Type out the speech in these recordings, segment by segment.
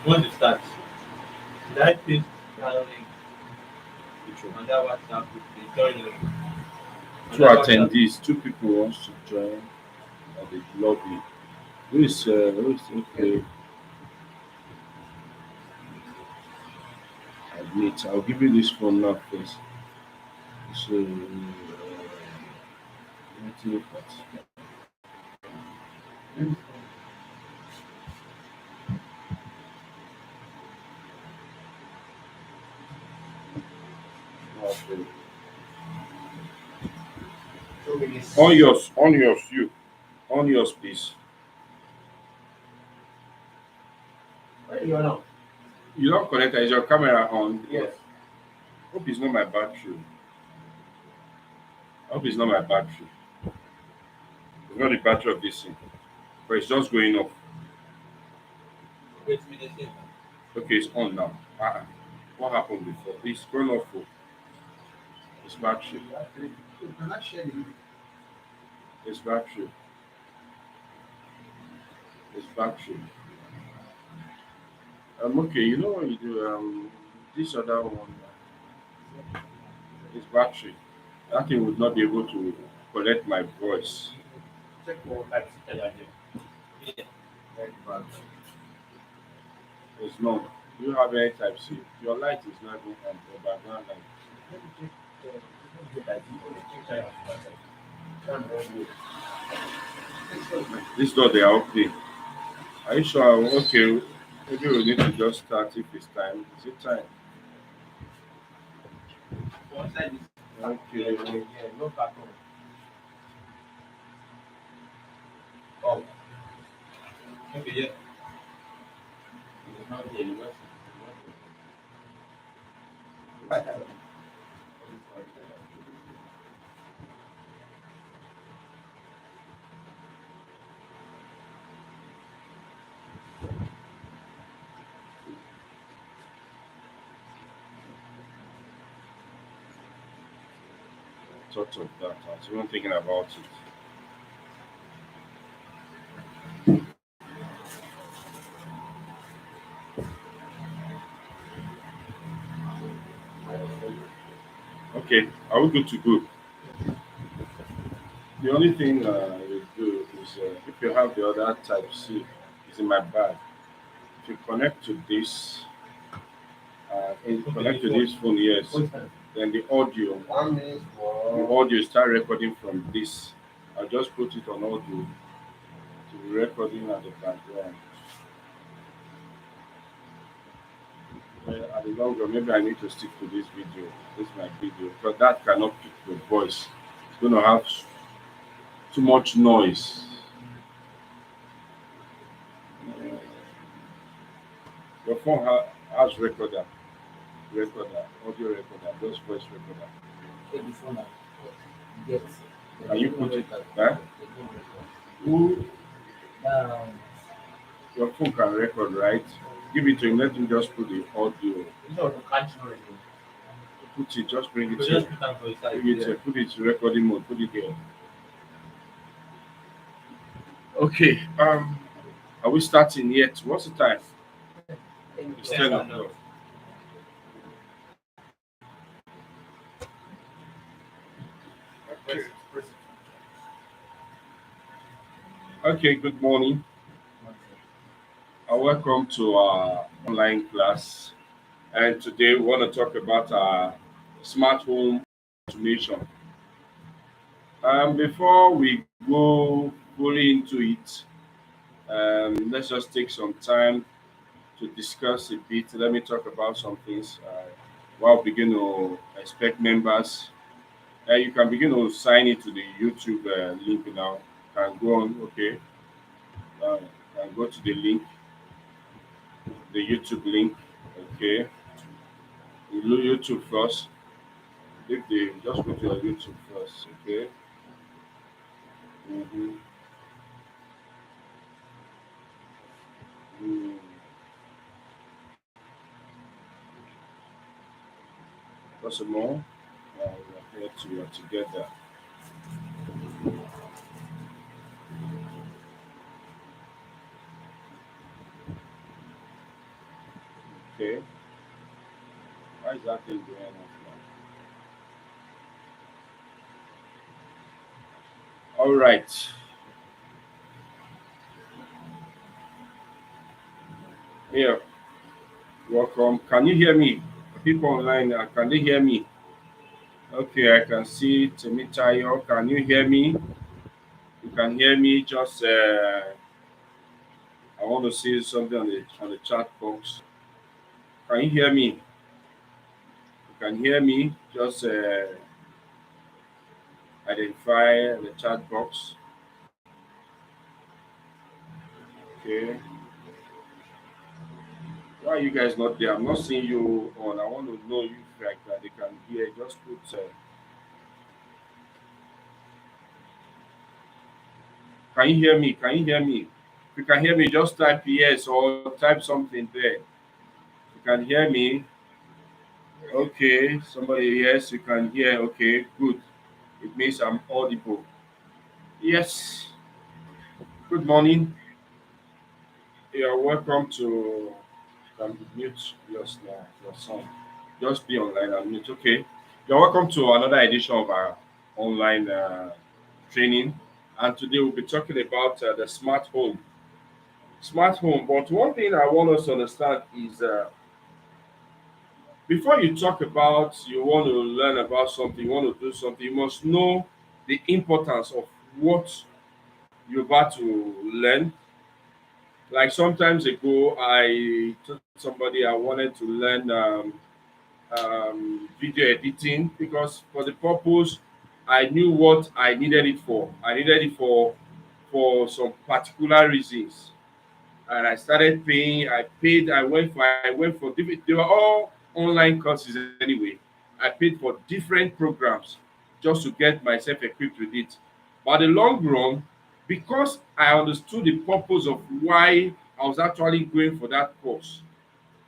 want to start. Should I paste that link Which one? on that WhatsApp group? They join us on Two that WhatsApp. attendees, two people wants to join the lobby. Who is okay? Admit. I'll give you this phone now first. So, let's look at. Okay. On yours, please. Where you are now? You don't connect. Is your camera on? Yes. Hope it's not my battery. Hope it's not my battery. It's not the battery of this thing, but it's just going off. Wait, me the same. Okay, it's on now. What happened before? It's going off. It's battery. You cannot share the link. It's battery. It's battery. Okay, you know what you do? This other one is battery. That thing would not be able to collect my voice. Check for type C tell you. Yeah. Very bad. It's not. Do you have any type C? Your light is not even on. Your background light. Let me check. Let me check. Check This door they are opening. Are you sure? Okay. Maybe we need to just start if it's time. Is it time? one side is Okay. yeah, no carton. Oh, okay, yeah. It's not here. Thought of that. I was even thinking about it. Okay, are we good to go? The only thing you do is if you have the other type C, it's in my bag. If you connect to this, connect to this phone, yes, then the audio, 1 minute the for audio start recording from this. I just put it on audio to be recording at the background. At the long run, maybe I need to stick to this video. This is my video because that cannot pick the voice. It's going to have too much noise. Your phone has audio recorder, just voice recorder. the phone. Get. Can you put it? Eh? Who your phone can record, right? Give it to him. Let him just put the audio. No, you can't know it. Put it. Just bring it So here. just put on for his side. Bring it here. Put it to recording mode. Put it here. Okay. Are we starting yet? What's the time? It's 10 o'clock. Okay. Okay. Good morning. Welcome to our online class. And today we want to talk about smart home automation. Before we go fully into it, let's just take some time to discuss a bit. Let me talk about some things while we begin to expect members. You can begin to sign into the YouTube link now. Can go on, okay. Can go to the link, the YouTube link, okay. You do YouTube first. Just go to your YouTube first, okay. Mm-hmm. Mm. What's more? We're here we are together. thing going on now. All right. Yeah, welcome. Can you hear me? People online, can they hear me? Okay, I can see Temitayo. Can you hear me? You can hear me. Just I want to see something on the chat box. Can you hear me? You can hear me. Just identify the chat box. Okay. Why are you guys not there? I'm not seeing you on. I want to know if like they can hear. Just put. Can you hear me? Can you hear me? If you can hear me, just type yes or type something there. You can hear me. Okay. Somebody yes, you can hear. Okay, good. It means I'm audible. Yes. Good morning. You're welcome to. Can mute your sound. Just be online and mute. Okay. You're welcome to another edition of our online training. And today we'll be talking about the smart home. Smart home. But one thing I want us to understand is before you talk about, you want to learn about something, you want to do something, you must know the importance of what you're about to learn. Like sometimes ago, I told somebody I wanted to learn video editing because for the purpose I knew what I needed it for. I needed it for some particular reasons, and I started paying. I paid. I went for different. They were all online courses anyway. I paid for different programs just to get myself equipped with it. But in the long run, because I understood the purpose of why I was actually going for that course,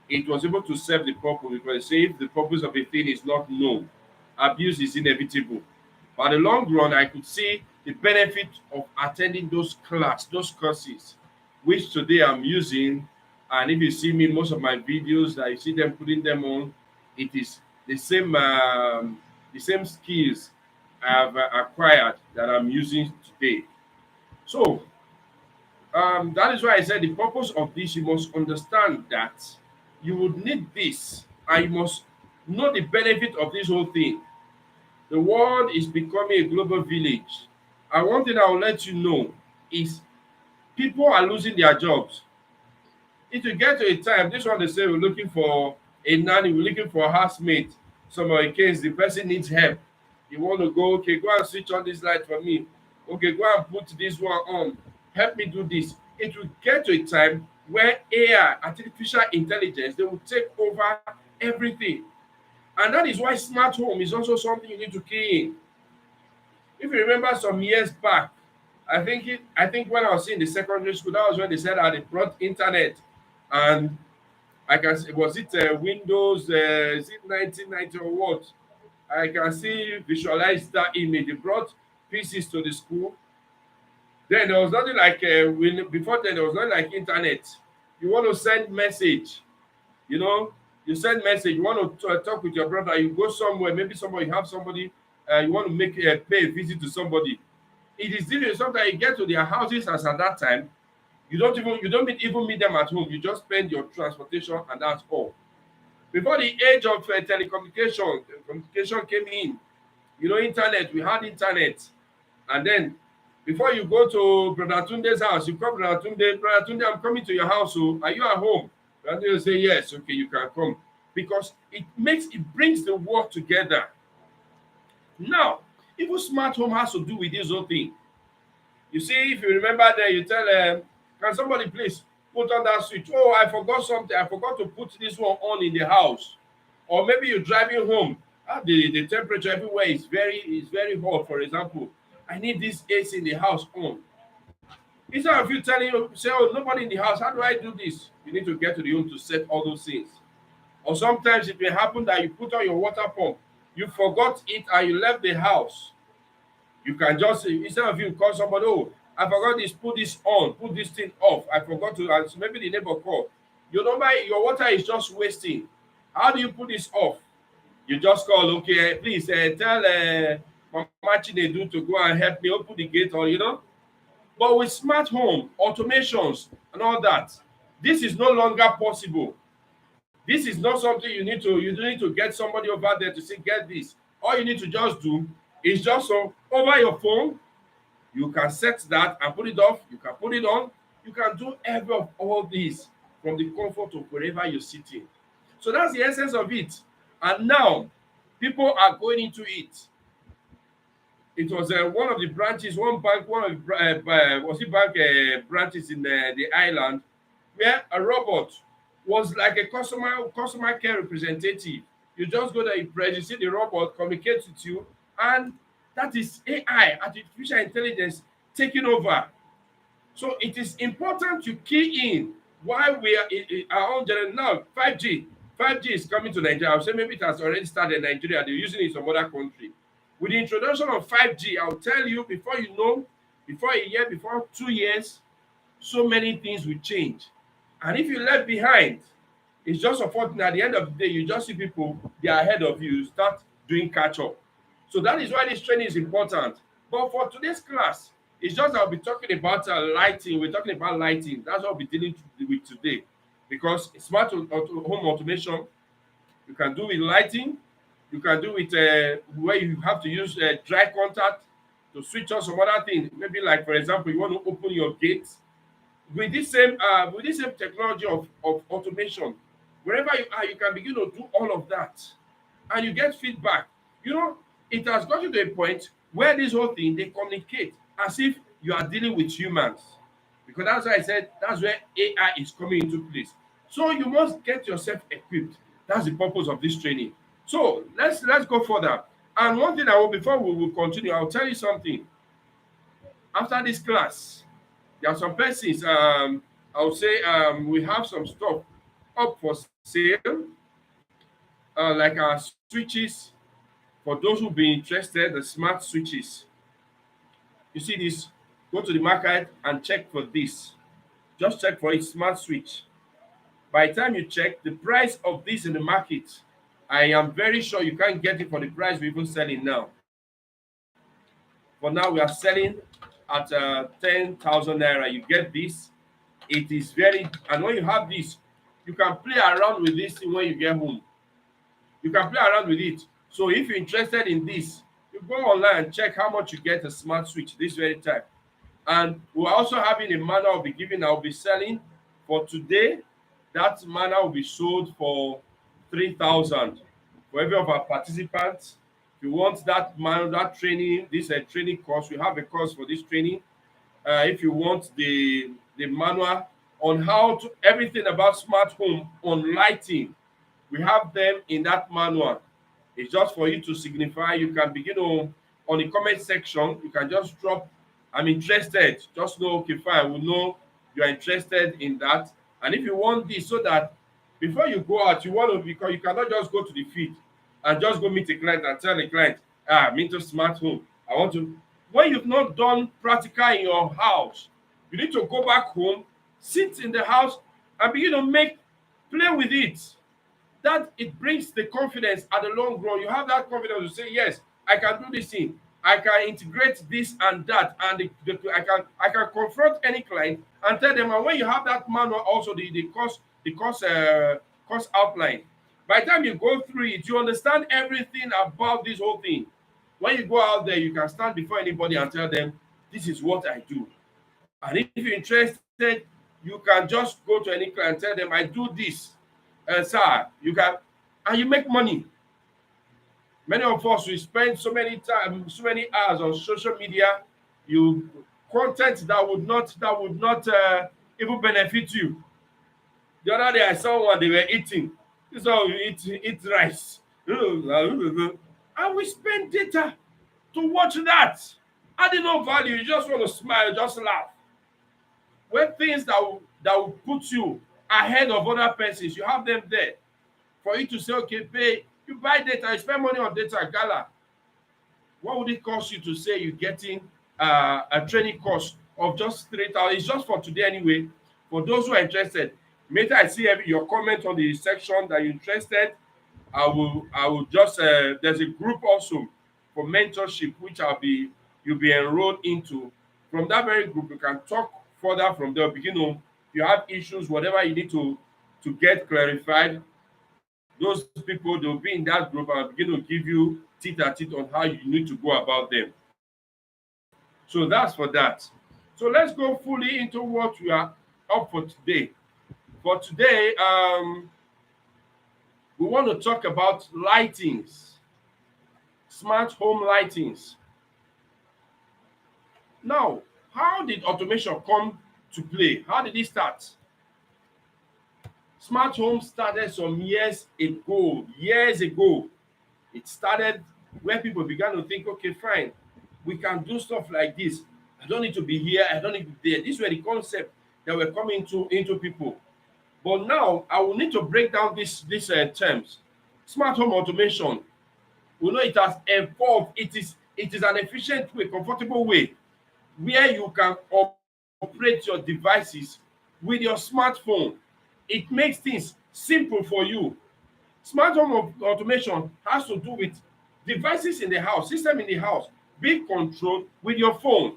it was able to serve the purpose because say if the purpose of a thing is not known, abuse is inevitable. But in the long run, I could see the benefit of attending those courses, which today I'm using. And if you see me, most of my videos that you see them putting them on, it is the same skills I've acquired that I'm using today. So that is why I said the purpose of this, you must understand that you would need this and you must know the benefit of this whole thing. The world is becoming a global village. And one thing I will let you know is people are losing their jobs. If you get to a time, this one they say we're looking for a nanny, we're looking for a housemate. Some of the case, the person needs help. You want to go, okay, go and switch on this light for me. Okay, go and put this one on. Help me do this. It will get to a time where AI, artificial intelligence, they will take over everything. And that is why smart home is also something you need to key in. If you remember some years back, I think when I was in the secondary school, that was when they said that they brought internet, and I can see, was it Windows? Is it 1990 or what? I can see visualize that image. They brought PCs to the school. Then there was nothing like before then there was nothing like internet. You want to send message, you know, you send message. You want to talk with your brother. You go somewhere, maybe somebody you have somebody. You want to make pay a visit to somebody. It is difficult. Sometimes you get to their houses as at that time. You don't even meet them at home. You just spend your transportation and that's all. Before the age of telecommunication, communication came in. You know, internet. We had internet, and then before you go to Brother Tunde's house, you call Brother Tunde. Brother Tunde, I'm coming to your house. So, are you at home? Brother Tunde will say yes. Okay, you can come because it brings the world together. Now, even smart home has to do with this whole thing. You see, if you remember there, you tell can somebody please put on that switch? Oh, I forgot something. I forgot to put this one on in the house. Or maybe you're driving home. The temperature everywhere is very hot, for example. I need this AC in the house on. Instead of you telling you, say, oh, nobody in the house, how do I do this? You need to get to the home to set all those things. Or sometimes it may happen that you put on your water pump, you forgot it and you left the house. You can just instead of you call somebody, oh, I forgot this, put this on, put this thing off. I forgot to, and so maybe the neighbor call. Your water is just wasting. How do you put this off? You just call, okay, please tell Mama Chinedu to go and help me open the gate, or But with smart home, automations, and all that, this is no longer possible. This is not something you need to get somebody over there to say, get this. All you need to just do is just over your phone, you can set that and put it off, you can put it on, you can do every of all this from the comfort of wherever you're sitting. So that's the essence of it. And now people are going into it. It was one of the branches, one bank, one of the was it bank branches in the island, where a robot was like a customer care representative. You just go there, you press, you see the robot communicates with you, and that is AI, artificial intelligence, taking over. So it is important to key in why we are in our own generation now. 5G. 5G is coming to Nigeria. I'll say maybe it has already started in Nigeria. They're using it in some other country. With the introduction of 5G, I'll tell you, before you know, before a year, before 2 years, so many things will change. And if you left behind, it's just unfortunate. At the end of the day, you just see people, they are ahead of you, start doing catch up. So that is why this training is important. But for today's class, it's just I'll be talking about lighting. We're talking about lighting. That's what we'll be dealing with today. Because smart home automation, you can do with lighting. You can do it where you have to use dry contact to switch on some other thing. Maybe like, for example, you want to open your gate with this same technology of automation. Wherever you are, you can begin to do all of that, and you get feedback. It has gotten to a point where this whole thing, they communicate as if you are dealing with humans, because that's why I said that's where AI is coming into place. So you must get yourself equipped. That's the purpose of this training. So let's go further. And one thing before we will continue, I'll tell you something. After this class, there are some persons. I'll say we have some stuff up for sale, like our switches. For those who be interested, the smart switches. You see this? Go to the market and check for this. Just check for it, smart switch. By the time you check the price of this in the market, I am very sure you can't get it for the price we're even selling now. For now, we are selling at 10,000 naira. You get this. It is and when you have this, you can play around with this when you get home. You can play around with it. So if you're interested in this, you go online and check how much you get a smart switch this very time. And we're also having a manual I'll be selling for today. That manual will be sold for 3,000 for every of our participants. If you want that manual, that training, this training course, we have a course for this training. If you want the manual on how to everything about smart home on lighting, we have them in that manual. It's just for you to signify. You can begin on the comment section. You can just drop, I'm interested. Just know, okay, fine. We'll know you're interested in that. And if you want this, so that before you go out, you want to, because you cannot just go to the field and just go meet a client and tell the client, I'm into smart home. I want to. When you've not done practical in your house, you need to go back home, sit in the house, and begin to play with it. That it brings the confidence at the long run. You have that confidence to say, yes, I can do this thing. I can integrate this and that, and I can confront any client and tell them. And when you have that manual, also the cost outline. By the time you go through it, you understand everything about this whole thing. When you go out there, you can stand before anybody and tell them, this is what I do. And if you're interested, you can just go to any client and tell them, I do this. Sir, you can, and you make money. Many of us, we spend so many hours on social media. You content that would not even benefit you. The other day I saw one, they were eating. This is how you eat rice. And we spend data to watch that. Adding no value, you just want to smile, just laugh. When things that will put you ahead of other persons, you have them there for you to say, okay, pay. You buy data, you spend money on data, gala. What would it cost you to say you're getting a training course of just 3,000? It's just for today anyway. For those who are interested, maybe I see your comment on the section that you're interested. I will just there's a group also for mentorship which you'll be enrolled into. From that very group, you can talk further from there. Begin to, if you have issues, whatever you need to get clarified, those people they'll be in that group and begin to give you teeth at teeth on how you need to go about them. So that's for that. So let's go fully into what we are up for today. For today, we want to talk about lightings, smart home lightings. Now, how did automation come to play? How did it start? Smart home started some years ago. Years ago, it started where people began to think, okay, fine, we can do stuff like this. I don't need to be here. I don't need to be there. These were the concepts that were coming into people. But now I will need to break down these terms. Smart home automation. We know it has evolved. It is an efficient way, comfortable way, where you can operate your devices with your smartphone. It makes things simple for you. Smart home automation has to do with devices in the house, system in the house being controlled with your phone,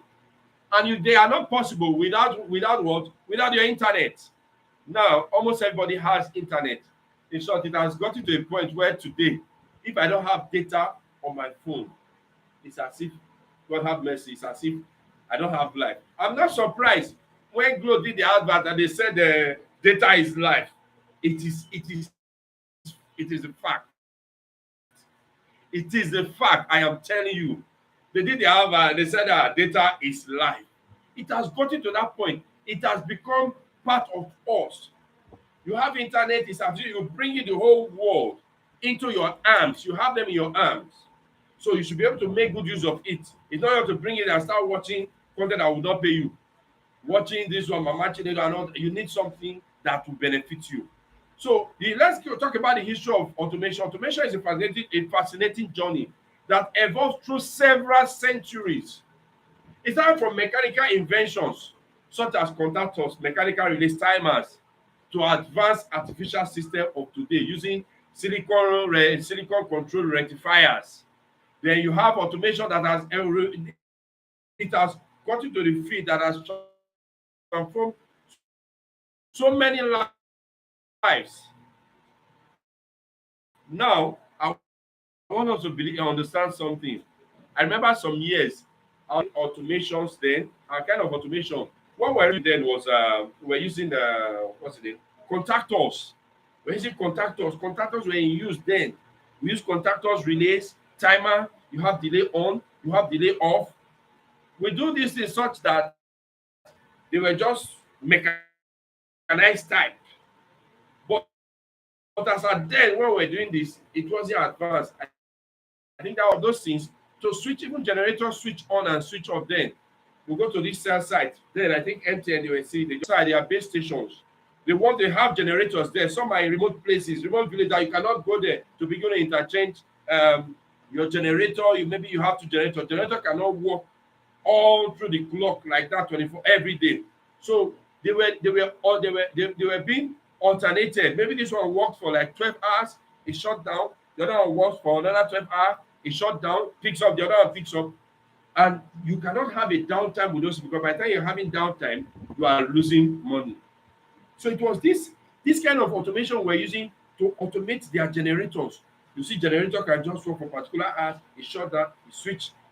and they are not possible without what? Without your internet. Now, almost everybody has internet. In short, it has gotten to a point where today, if I don't have data on my phone, it's as if, God have mercy, it's as if I don't have life. I'm not surprised when Glo did the advert and they said data is life. It is a fact. It is the fact. I am telling you. They did the advert. They said that data is life. It has gotten to that point. It has become part of us. You have internet. It's as if you bring in the whole world into your arms. You have them in your arms. So you should be able to make good use of it. It's not enough to bring it and start watching content that will not pay you. Watching this one, Mama Chinedu and all. You need something that will benefit you. So let's talk about the history of automation. Automation is a fascinating journey that evolved through several centuries. It started from mechanical inventions such as contactors, mechanical release timers, to advanced artificial system of today using silicon control rectifiers. Then you have automation that has gotten to the field that has transformed so many lives. Now, I want us to understand something. I remember some years, our automations then, our kind of automation, what we're doing then was we're using what's the name? Contactors. We're using contactors. Contactors were in use then. We use contactors, relays, timer. You have delay on, you have delay off. We do this in such that they were just mechanized type. But as at then, when we were doing this, it wasn't advanced. I think that was those things to switch, even generators switch on and switch off. Then we go to this cell site. Then I think MTN, they were saying they just their base stations. They have generators there. Some are in remote places, remote villages that you cannot go there to begin to interchange your generator. Maybe you have to generator. Generator cannot work all through the clock like that 24 every day. So they were being alternated. Maybe this one works for like 12 hours, it shut down. The other one works for another 12 hours, it shut down, picks up, the other one picks up. And you cannot have a downtime with those because by the time you're having downtime, you are losing money. So it was this kind of automation we're using to automate their generators. You see, generator can just work for particular hours, it shut down, it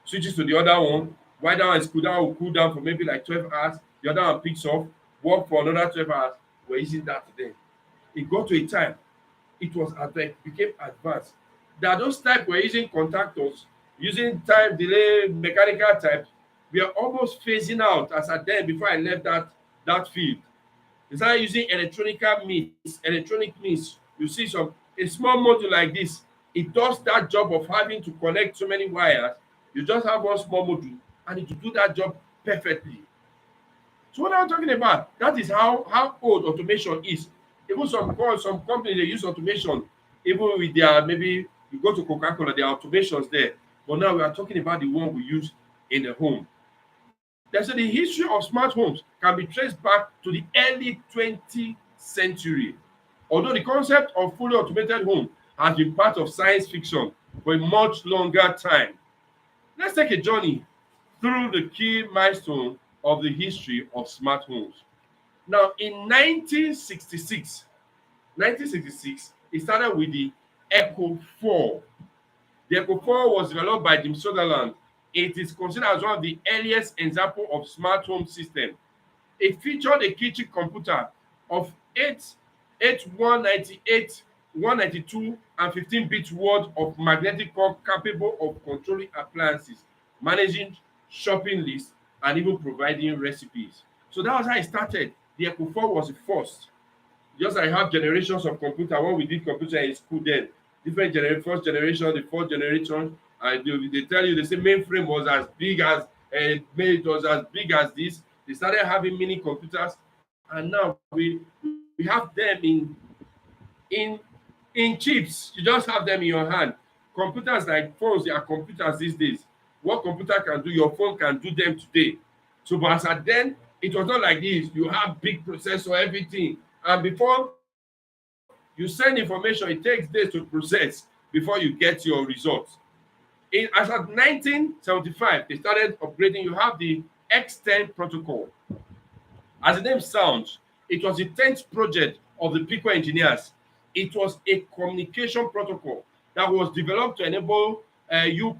switches to the other one. While that one is cool down, will cool down for maybe like 12 hours, the other one picks up, work for another 12 hours. We're using that today. It got to a time, it became advanced. There are those type we're using contactors, using time delay, mechanical type. We are almost phasing out as at then before I left that field. They started using electronic means. You see a small module like this, it does that job of having to connect so many wires. You just have one small module and it will do that job perfectly. So what I'm talking about, that is how old automation is. Even some companies, they use automation, even with their, maybe you go to Coca-Cola, there are automations there. But now we are talking about the one we use in the home. They say the history of smart homes can be traced back to the early 20th century. Although the concept of fully automated home has been part of science fiction for a much longer time. Let's take a journey through the key milestone of the history of smart homes. Now, in 1966, it started with the Echo 4. The Echo 4 was developed by Jim Sutherland. It is considered as one of the earliest examples of smart home system. It featured a kitchen computer of 198, 192, and 15-bit worth of magnetic core capable of controlling appliances, managing shopping lists, and even providing recipes. So that was how it started. The Echo 4 was the first. Just like I have generations of computer. When we did computer in school then, different first generation, the fourth generation, and they tell you, they say mainframe was as big as, it was as big as this. They started having mini computers, and now we have them in in chips. You just have them in your hand. Computers like phones, they are computers these days. What computer can do, your phone can do them today. So, but as at then, it was not like this. You have big processor, everything, and before you send information, it takes days to process before you get your results. As of 1975, they started upgrading. You have the X10 protocol. As the name sounds, it was the 10th project of the Pico engineers. It was a communication protocol that was developed to enable you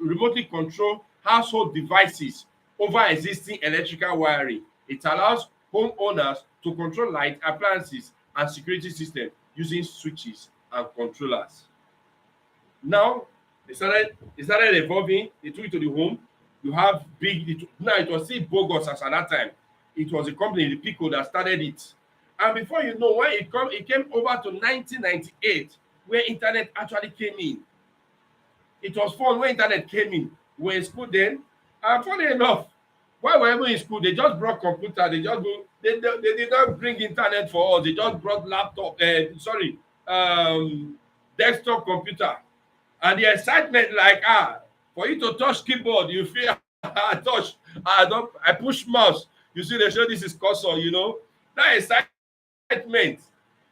remotely control household devices over existing electrical wiring. It allows homeowners to control light, appliances, and security systems using switches and controllers. Now, they started evolving. They took it to the home. You have now it was still bogus as at that time. It was a company, the Pico, that started it. And before you know, when it came over to 1998, where internet actually came in. It was fun when internet came in. We were in school then, and funny enough, while we were in school, they just brought computer. They did not bring internet for us. They just brought laptop. Desktop computer. And the excitement, like, for you to touch keyboard, you feel I touch, I push mouse. You see, they show this is cursor, That excitement.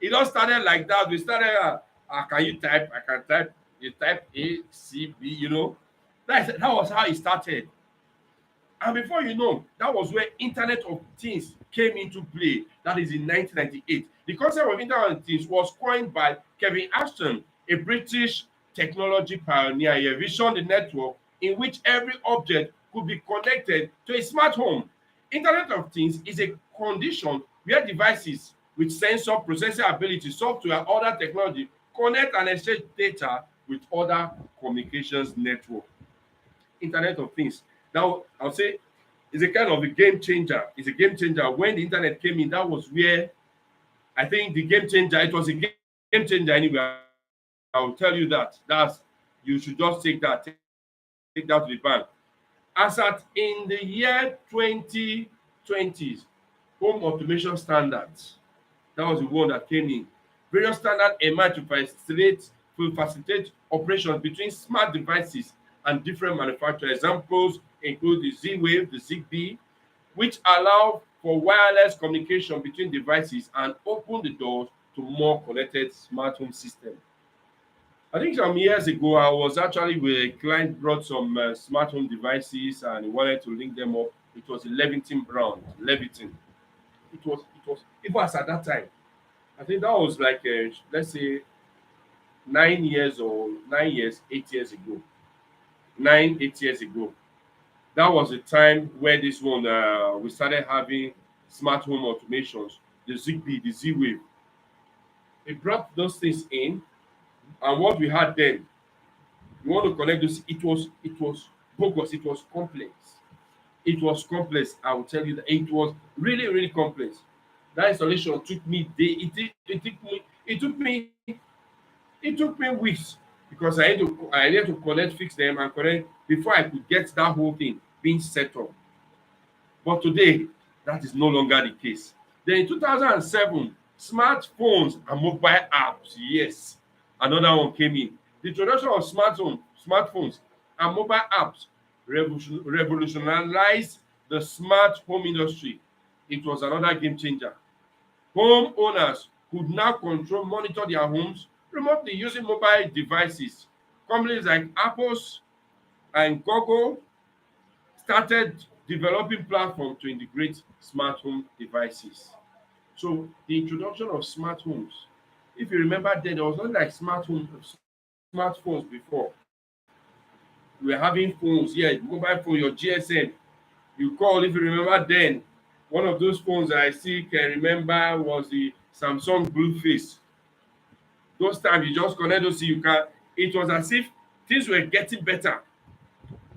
It all started like that. We started, can you type? I can type. You type A, C, B, That was how it started. And before you know, that was where Internet of Things came into play. That is in 1998. The concept of Internet of Things was coined by Kevin Ashton, a British technology pioneer. He envisioned a network in which every object could be connected to a smart home. Internet of Things is a condition where devices with sensor, processing ability, software, other technology connect and exchange data with other communications network. Internet of Things. Now, I'll say it's a kind of a game changer. It's a game changer. When the internet came in, that was where I think the game changer, it was a game changer anyway. I will tell you that. You should just take that to the bank. As at in the year 2020s, home automation standards, that was the one that came in. Various standards emerged to facilitate operations between smart devices and different manufacturers. Examples include the Z-Wave, the Zigbee, which allow for wireless communication between devices and open the doors to more connected smart home systems. I think some years ago, I was actually with a client brought some smart home devices and he wanted to link them up. It was a Leviton brand, Leviton. It was at that time. I think that was like, let's say, 8 years ago. 8 years ago. That was the time where this one, we started having smart home automations, the Zigbee, the Z-Wave. It brought those things in, and what we had then, you want to connect this, it was bogus, it was complex. It was complex, I will tell you that it was really, really complex. That installation took me it took me weeks because I had to connect, fix them and connect before I could get that whole thing being set up. But today, that is no longer the case. Then in 2007, smartphones and mobile apps, yes, another one came in. The introduction of smartphones and mobile apps revolutionized the smart home industry. It was another game changer. Homeowners could now monitor their homes, remotely using mobile devices. Companies like Apple's and Google started developing platforms to integrate smart home devices. So the introduction of smart homes, if you remember then, there was not like smartphones before. We were having phones, yeah, mobile phone, your GSM. You call, if you remember then, one of those phones I still can remember was the Samsung Blueface. Those times you just connect those, you can, it was as if things were getting better.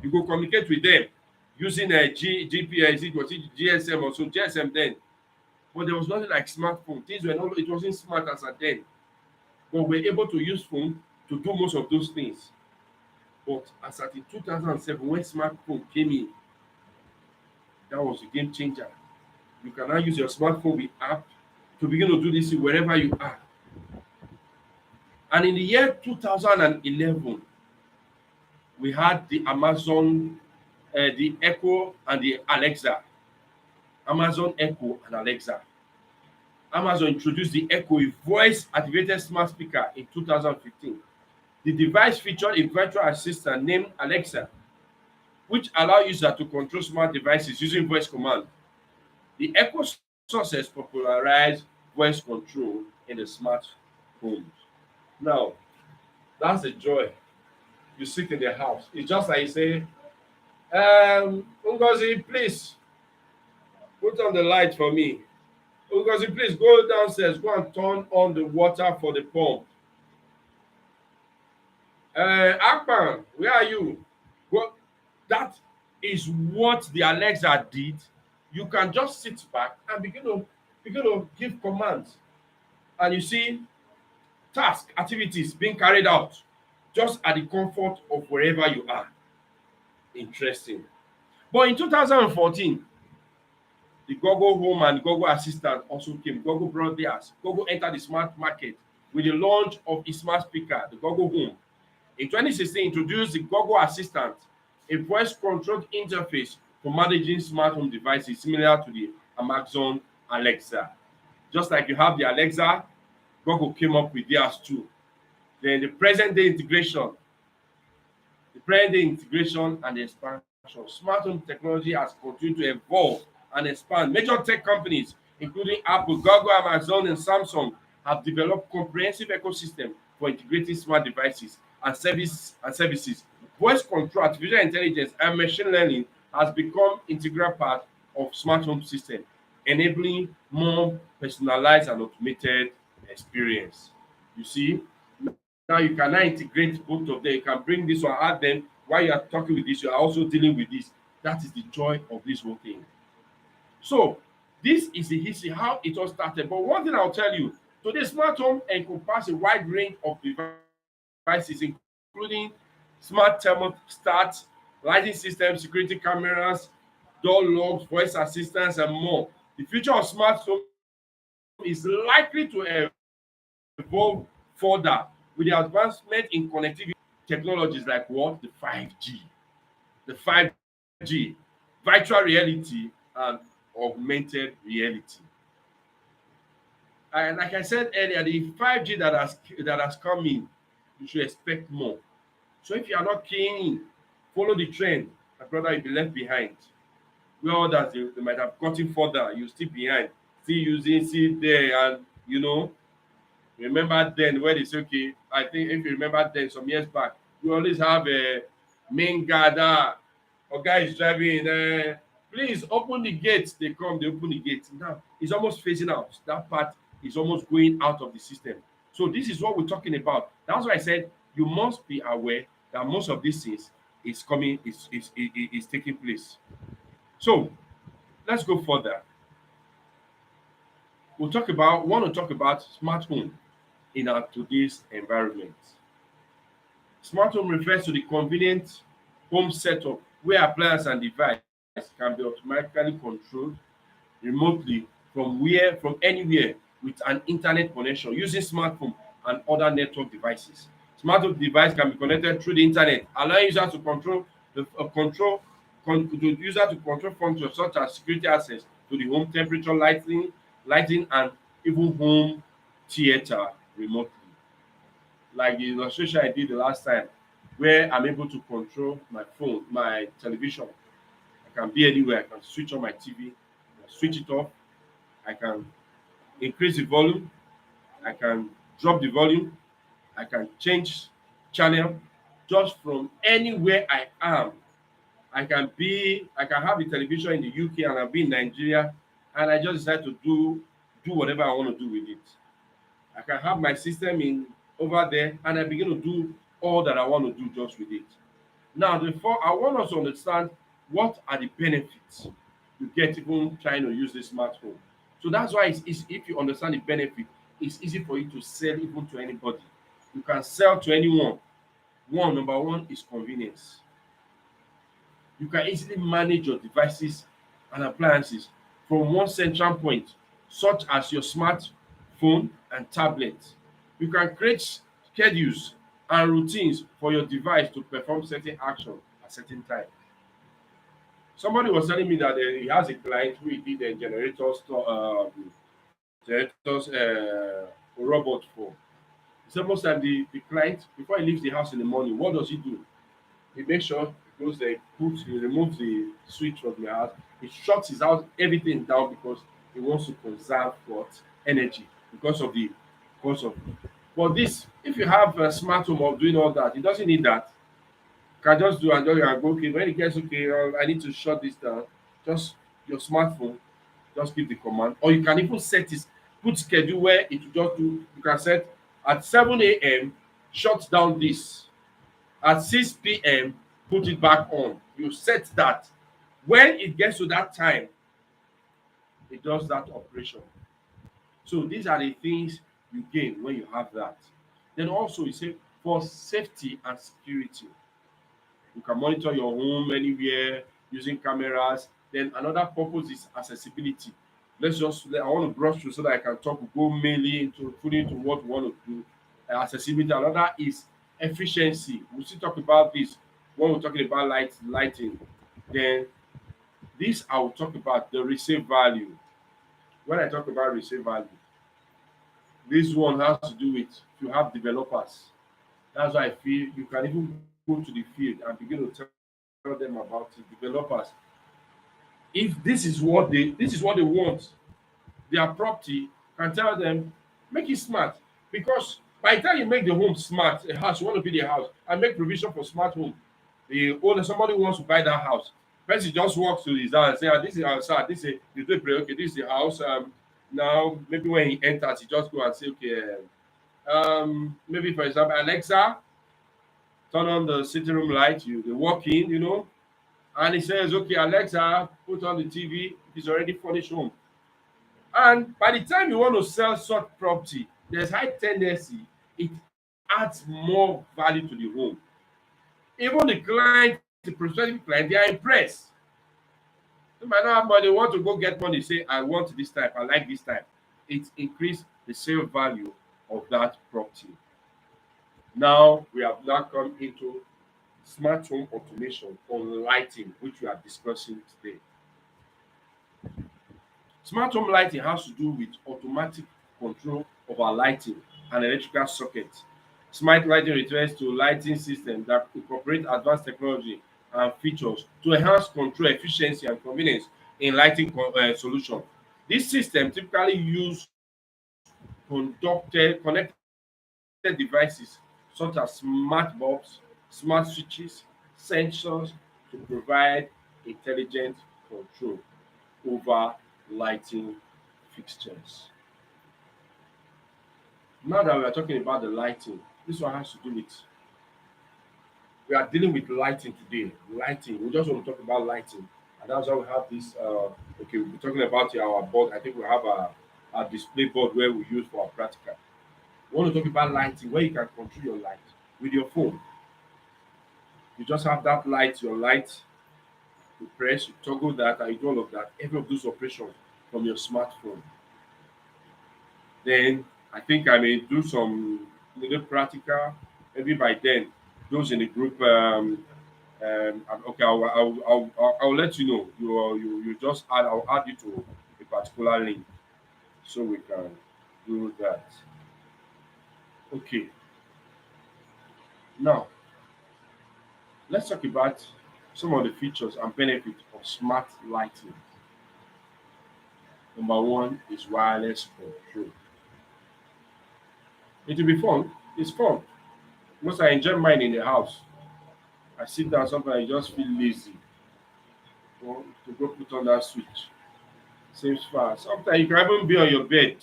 You go communicate with them using a GPS, it was GSM or so, GSM then. But there was nothing like smartphone. Things were not, it wasn't smart as at then. But we're able to use phone to do most of those things. But as at in 2007, when smartphone came in, that was a game changer. You can now use your smartphone with app to begin to do this wherever you are. And in the year 2011, we had the Amazon, the Echo and the Alexa. Amazon Echo and Alexa. Amazon introduced the Echo, a voice-activated smart speaker, in 2015. The device featured a virtual assistant named Alexa, which allow users to control smart devices using voice command. The Echo success popularized voice control in the smart homes. Now, that's the joy. You sit in the house. It's just like you say, Ngozi, please put on the light for me. Ngozi, please go downstairs, go and turn on the water for the pump. Akpan, where are you? Well, that is what the Alexa did. You can just sit back and begin to give commands, and you see task activities being carried out just at the comfort of wherever you are. Interesting. But in 2014, the Google Home and Google Assistant also came. Google brought theirs. Google entered the smart market with the launch of its smart speaker, the Google Home. In 2016, introduced the Google Assistant, a voice-controlled interface for managing smart home devices similar to the Amazon Alexa. Just like you have the Alexa, Google came up with theirs too. Then the present day integration and the expansion. Smart home technology has continued to evolve and expand. Major tech companies, including Apple, Google, Amazon, and Samsung, have developed comprehensive ecosystem for integrating smart devices and services. Voice control, artificial intelligence, and machine learning has become integral part of smart home system, enabling more personalized and automated experience. You see, now you can now integrate both of them. You can bring this one, add them. While you are talking with this, you are also dealing with this. That is the joy of this whole thing. So this is the history how it all started. But one thing I'll tell you, today smart home encompasses a wide range of devices, including smart thermostats, lighting systems, security cameras, door locks, voice assistants, and more. The future of smart home is likely to evolve further with the advancement in connectivity technologies like what? The 5G, virtual reality, and augmented reality. And like I said earlier, the 5G that has come in, you should expect more. So if you are not keen, follow the trend, my brother, you'll be left behind. Where others they might have gotten further, you still behind, still using, still there, and remember then where they say, okay, I think if you remember then some years back, we always have a main guard, or guy is driving, please open the gate. They come, they open the gate. Now it's almost phasing out. That part is almost going out of the system. So this is what we're talking about. That's why I said you must be aware that most of these things is coming, is taking place. So let's go further. Want to talk about smart home in our today's environment. Smart home refers to the convenient home setup where appliance and device can be automatically controlled remotely from anywhere with an internet connection using smartphone and other network devices. Smart home device can be connected through the internet, allowing users to control the the user to control functions such as security access to the home temperature, lighting, and even home theater remotely. like the illustration I did the last time, where I'm able to control my phone, my television. I can be anywhere. I can switch on my TV, switch it off. I can increase the volume. I can drop the volume. I can change channel just from anywhere I am. I can have the television in the UK and I'll be in Nigeria, and I just decide to do whatever I want to do with it. I can have my system in over there and I begin to do all that I want to do just with it. Now, therefore, I want us to understand what are the benefits you get even trying to use this smartphone. So that's why it's easy. If you understand the benefit, it's easy for you to sell even to anybody. You can sell to anyone. Number one is convenience. You can easily manage your devices and appliances from one central point, such as your smartphone and tablet. You can create schedules and routines for your device to perform certain action at certain time. Somebody was telling me that he has a client who he did a generators robot for. He said most time the client, before he leaves the house in the morning, what does he do? He makes sure he goes there, he removes the switch from the house, he shuts his house everything down because he wants to conserve what energy because of the because of. But this, if you have a smart home of doing all that, it doesn't need that. You can just do and just go okay. When it gets okay, I need to shut this down. Just your smartphone, just give the command, or you can even set it, put schedule where it will just do. You can set at 7 a.m. shut down this at 6 p.m. put it back on. You set that. When it gets to that time, it does that operation. So these are the things you gain when you have that. Then also you say for safety and security, you can monitor your home anywhere using cameras. Then another purpose is accessibility. I want to brush through so that I can talk, go mainly into fully into what we want to do. Accessibility. Another is efficiency. We'll still talk about this when we're talking about lighting. Then this I will talk about the resale value. When I talk about resale value, this one has to do with if you have developers. That's why I feel you can even go to the field and begin to tell them about it. Developers, if this is what they want, their property, can tell them make it smart, because by the time you make the home smart, a house, you want to be the house and make provision for smart home. The owner, somebody who wants to buy that house, person just walks to his house and say, ah, this is our sir, this is you do pray, okay, this is the house. Now maybe when he enters, he just go and say, okay, maybe for example, Alexa, turn on the sitting room light. You they walk in, and he says, okay, Alexa, put on the TV. It's already furnished home. And by the time you want to sell such property, there's high tendency it adds more value to the home. Even the client, the prospective client, they are impressed. They might not have money, they want to go get money, say, I want this type, I like this type. It increase the sale value of that property. Now we have now come into smart home automation or lighting, which we are discussing today. Smart home lighting has to do with automatic control of our lighting and electrical sockets. Smart lighting refers to lighting systems that incorporate advanced technology and features to enhance control, efficiency, and convenience in lighting solution. This system typically use connected devices such as smart bulbs, smart switches, sensors to provide intelligent control over lighting fixtures. Now that we are talking about the lighting, this one has to do with we are dealing with lighting today. Lighting. We just want to talk about lighting, and that's why we have this. Okay, we'll be talking about our board. I think we have a display board where we use for our practical. We want to talk about lighting, where you can control your light with your phone. You just have that light, your light, you press, you toggle that, and you do all of that. Every of those operations from your smartphone. Then I think I may do some little practical. Maybe by then, those in the group. Okay, I'll let you know. You just add. I'll add you to a particular link so we can do that. Okay. Now, let's talk about some of the features and benefits of smart lighting. Number one is wireless control. It will be fun. It's fun. Most I enjoy mine in the house. I sit down, sometimes I just feel lazy to go put on that switch. Seems far. Sometimes you can even be on your bed,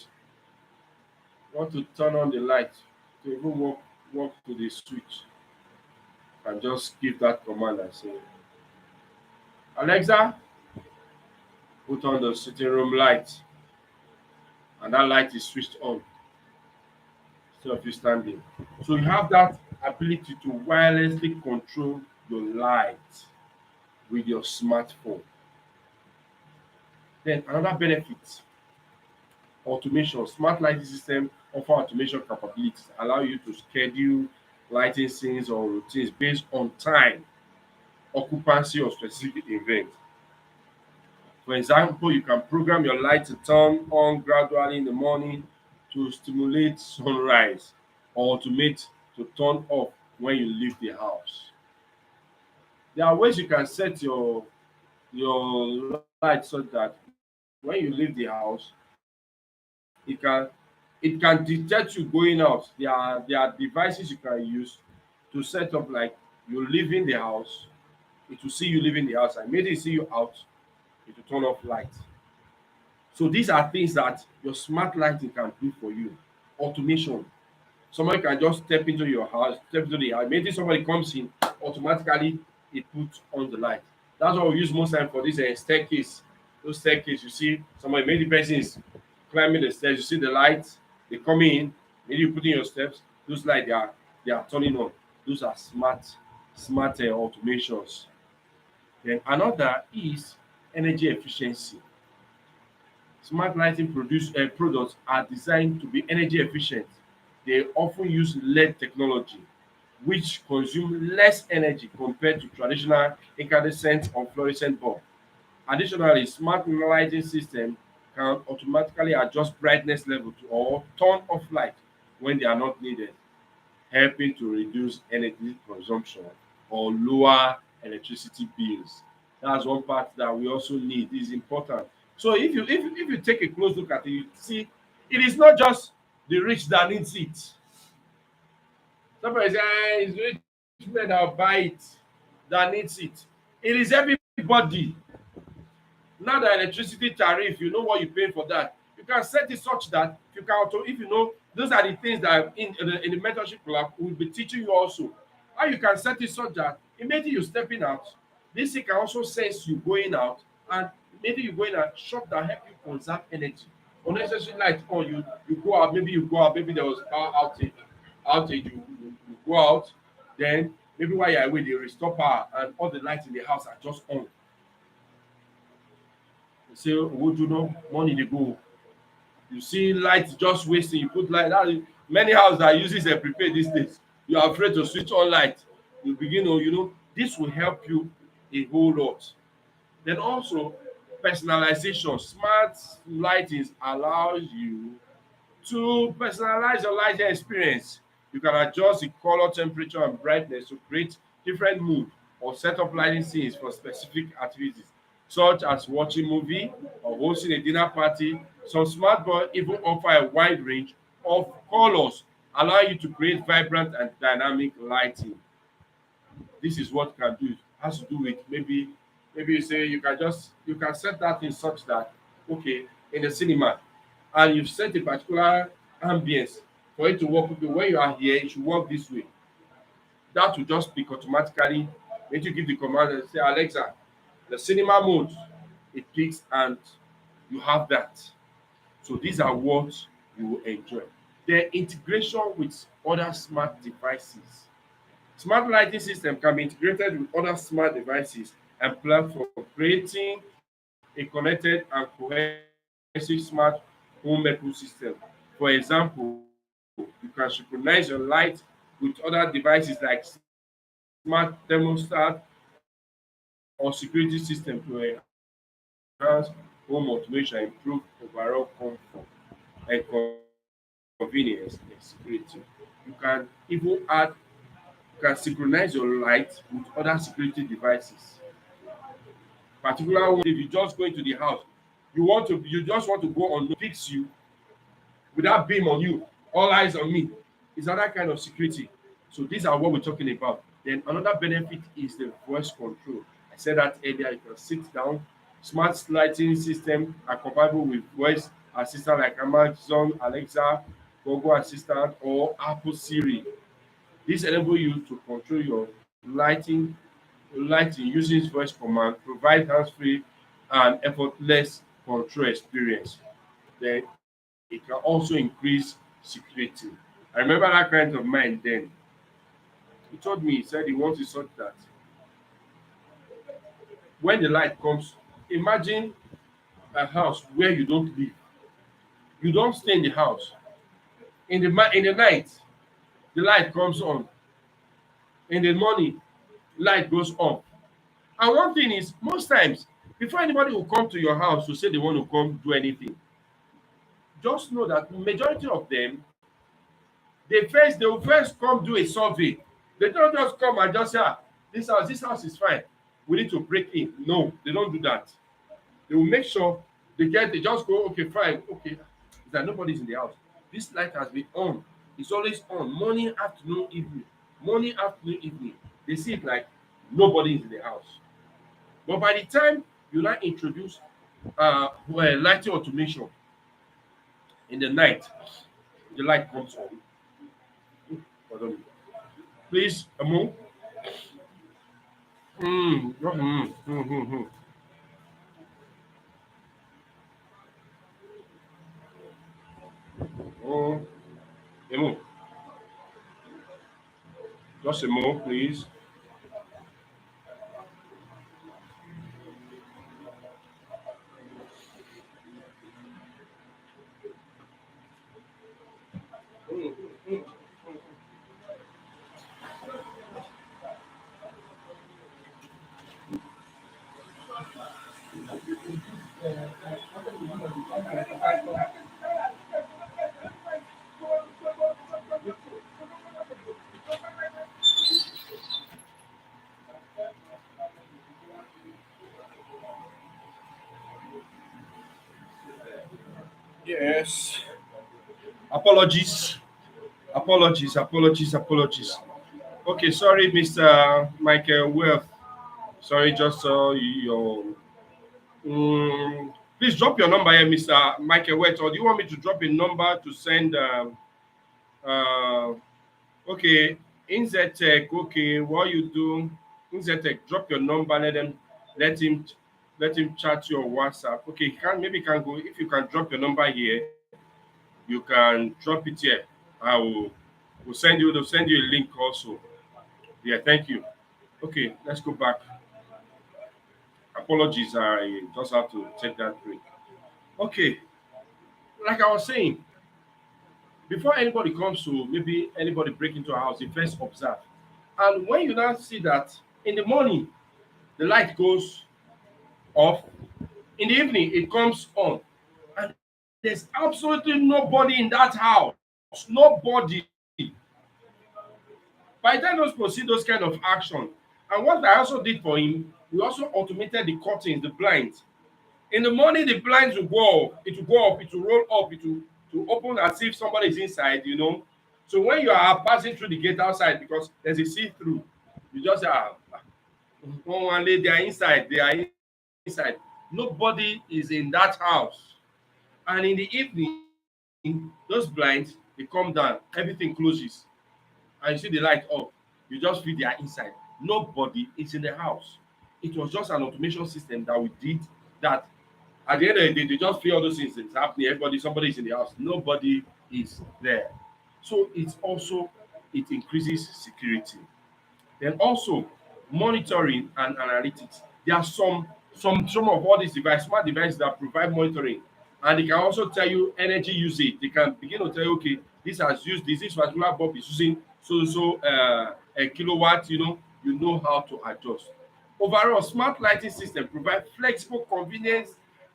want to turn on the light, to even walk to the switch, and just give that command and say, Alexa, put on the sitting room light, and that light is switched on instead of you standing. So you have that ability to wirelessly control your light with your smartphone. Then another benefit, automation. Smart lighting system offer automation capabilities, allow you to schedule lighting scenes or routines based on time, occupancy, or specific event. For example, you can program your light to turn on gradually in the morning to stimulate sunrise, or automate to turn off when you leave the house. There are ways you can set your light so that when you leave the house, it can it can detect you going out. There are devices you can use to set up, like you leaving the house, it will see you leaving the house, and immediately see you out, it will turn off light. So these are things that your smart lighting can do for you. Automation. Somebody can just step into your house, step into the house. Maybe somebody comes in, automatically it puts on the light. That's what we use most time for this staircase. Those staircase, you see, somebody, maybe the person is climbing the stairs, you see the lights, they come in, maybe you put in your steps, those lights they are turning on. Those are smart automations. Then another is energy efficiency. Smart lighting products are designed to be energy efficient. They often use LED technology, which consume less energy compared to traditional incandescent or fluorescent bulb. Additionally, smart lighting system can automatically adjust brightness level to or turn off light when they are not needed, helping to reduce energy consumption or lower electricity bills. That's one part that we also need. Is important. So if you take a close look at it, you see it is not just the rich that needs it. Somebody say, it's rich men that will buy it, that needs it. It is everybody. Now the electricity tariff, you know what you pay for that. You can set it such that you can auto, if you know those are the things that in the mentorship club we'll be teaching you also. How you can set it such that immediately you stepping out, this thing can also sense you going out, and maybe you going out shop that help you conserve energy. Unnecessary light on, you go out, maybe there was power outage, you go out, then maybe while you're away they restore power and all the lights in the house are just on. You say, would you know money dey go? You see light just wasting, you put light, that is many house that uses a prepaid these days. You are afraid to switch on light. You begin to, this will help you a whole lot. Then also personalization. Smart lightings allows you to personalize your lighting experience. You can adjust the color, temperature, and brightness to create different mood or set up lighting scenes for specific activities, such as watching movie or hosting a dinner party. Some smart boards even offer a wide range of colors, allowing you to create vibrant and dynamic lighting. This is what you can do. It has to do with maybe you say you can set that in such that, okay, in the cinema, and you've set a particular ambience for it to work. Okay, when you are here it should work this way. That will just pick automatically. When you give the command and say, Alexa, the cinema mode, it picks, and you have that. So these are what you will enjoy. The integration with other smart devices. Smart lighting system can be integrated with other smart devices and platforms, creating a connected and cohesive smart home ecosystem. For example, you can synchronize your light with other devices like smart thermostat or security system to enhance home automation, improve overall comfort and convenience and security. You can even add can synchronize your light with other security devices. Particular if you just go into the house, you just want to go on fix you without beam on you, all eyes on me. It's another kind of security. So these are what we're talking about. Then another benefit is the voice control. I said that earlier. You can sit down. Smart lighting system are compatible with voice assistant like Amazon Alexa, Google Assistant, or Apple Siri. This enable you to control your lighting using voice command, provide hands-free and effortless control experience. Then it can also increase security. I remember that client of mine then. He told me, he said he wants to sort that when the light comes, imagine a house where you don't live. You don't stay in the house. In the night, the light comes on. In the morning, light goes off. And one thing is, most times, before anybody will come to your house to say they want to come do anything, just know that majority of them, they will first come do a survey. They don't just come and just say, this house is fine. We need to break in. No, they don't do that. They will make sure they just go, okay, fine, okay. Is that nobody's in the house? This light has been on. It's always on. Morning, afternoon, evening. Morning, afternoon, evening. They see it like nobody is in the house. But by the time you now introduce lighting automation in the night, the light comes on. Pardon me. Please, Amo. Mm, mm, mm, mm, mm. Oh, Amo, just a moment, please. Yes. Apologies. Apologies. Okay, sorry, Mr. Michael Wealth. Sorry, just saw your. Please drop your number here, Mr. Michael Wealth, or do you want me to drop a number to send? Uh, okay, Inzetech. Okay, what you do? Inzetech, drop your number. Let him, let him chat your WhatsApp. Okay, maybe can go if you can drop your number here. You can drop it here. I will send you. They'll send you a link also. Yeah, thank you. Okay, let's go back. Apologies, I just have to take that break. Okay, like I was saying, before anybody comes to maybe anybody break into a house, you first observe. And when you now see that in the morning the light goes off, in the evening it comes on, and there's absolutely nobody in that house. Nobody. By the time those proceed those kind of action, and what I also did for him, we also automated the curtains, the blinds. In the morning, the blinds will go up, it will go up, it will roll up, it will to open as if somebody is inside. So when you are passing through the gate outside, because there's a see-through, you just one lady, they are inside. Nobody is in that house. And in the evening, those blinds they come down, everything closes, and you see the light off. You just feel they are inside. Nobody is in the house. It was just an automation system that we did that. At the end of the day, they just feel all those things that's happening. Somebody is in the house. Nobody is there. So it increases security. Then also monitoring and analytics. There are some of all these devices, smart devices that provide monitoring, and they can also tell you energy usage. They can begin to tell you, okay, this has used this particular bulb is using a kilowatt. You know how to adjust. Overall, smart lighting system provide flexible convenience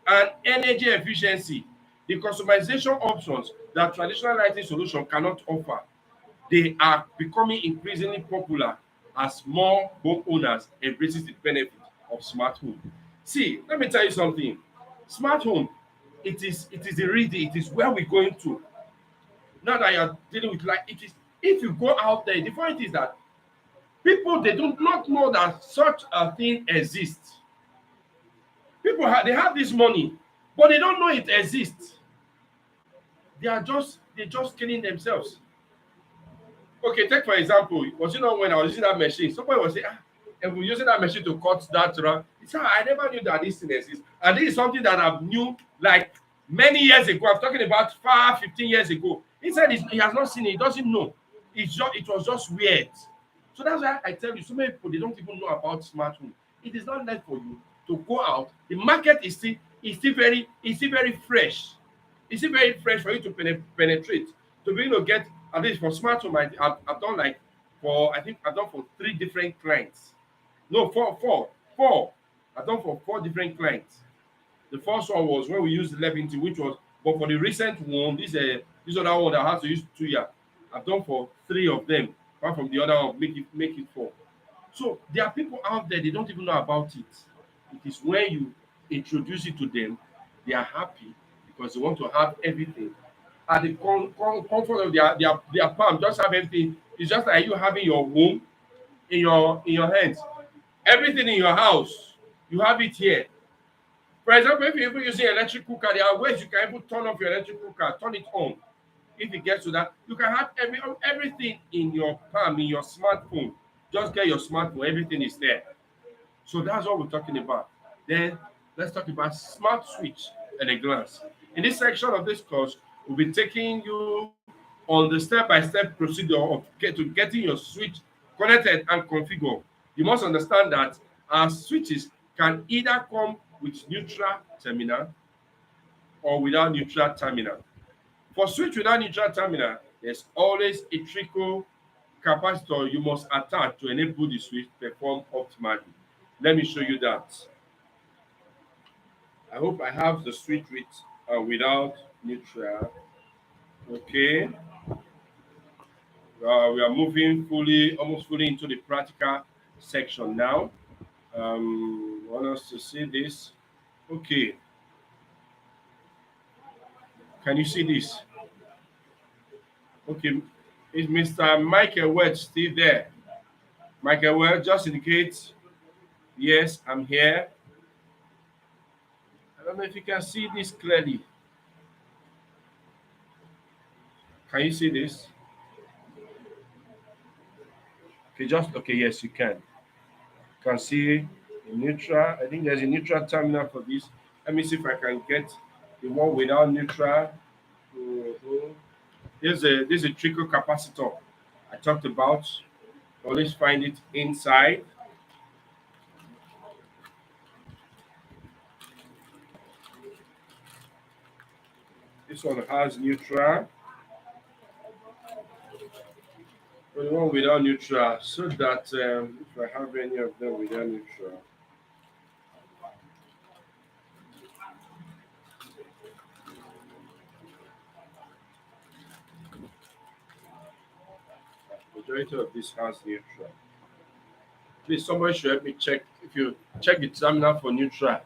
and energy efficiency, the customization options that traditional lighting solution cannot offer. They are becoming increasingly popular as more homeowners embraces the benefit of smart home. See, let me tell you something. Smart home, it is the ready, it is where we're going to. Now that you're dealing with like it is, if you go out there, the point is that people they do not know that such a thing exists. They have this money, but they don't know it exists. They're just killing themselves. Okay, take for example, was you know when I was using that machine, somebody was saying, and we're using that machine to cut that run. He said, I never knew that this thing exists. And this is something that I knew like many years ago. I'm talking about 15 years ago. He said he has not seen it, he doesn't know. It was just weird. So that's why I tell you, so many people they don't even know about smart home. It is not left for you to go out. The market is still very fresh. It's still very fresh for you to penetrate. To be able to get at least for smart home, I've done like for I think I've done for three different clients. No, four. I've done for four different clients. The first one was when we used 11, which was, but for the recent one, this other one that has to use 2 years. I've done for three of them. Apart from the other one, make it four. So there are people out there they don't even know about it. It is when you introduce it to them, they are happy because they want to have everything at the comfort of their palm. Just have everything. It's just like you having your home in your hands. Everything in your house, you have it here. For example, if you're even using electric cooker, there are ways you can even turn off your electric cooker, turn it on. If it gets to that, you can have everything in your palm, in your smartphone. Just get your smartphone, everything is there. So that's what we're talking about. Then let's talk about smart switch at a glance. In this section of this course, we'll be taking you on the step-by-step procedure of getting your switch connected and configured. You must understand that our switches can either come with neutral terminal or without neutral terminal. For switch without neutral terminal, there's always a trickle capacitor you must attach to enable the switch perform optimally. Let me show you that. I hope I have the switch with without neutral. Okay, we are moving almost fully into the practical section now. Want us to see this? Okay, can you see this? Okay, is Mr. Michael Wedge still there? Michael Wedge, just indicate yes, I'm here. I don't know if you can see this clearly. Can you see this? Okay, yes, you can. You can see the neutral. I think there's a neutral terminal for this. Let me see if I can get the one without neutral. Mhm. There's a trickle capacitor I talked about. Always find it inside. This one has neutral. The one without neutral, so that if I have any of them without neutral, majority of this has neutral. Please, somebody should help me check. If you check the terminal for neutral,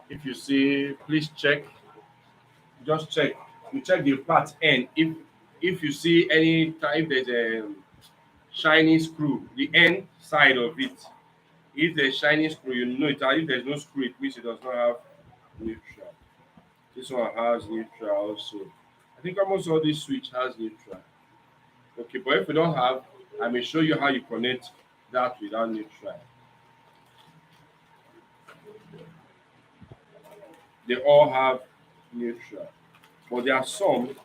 if you see, please check. Just check. You check the part end. If you see any type there's a shiny screw, the end side of it. If there's shiny screw, you know it. If there's no screw, it means it does not have neutral. This one has neutral also. I think almost all this switch has neutral. Okay, but if you don't have, I may show you how you connect that without neutral. They all have neutral, but there are some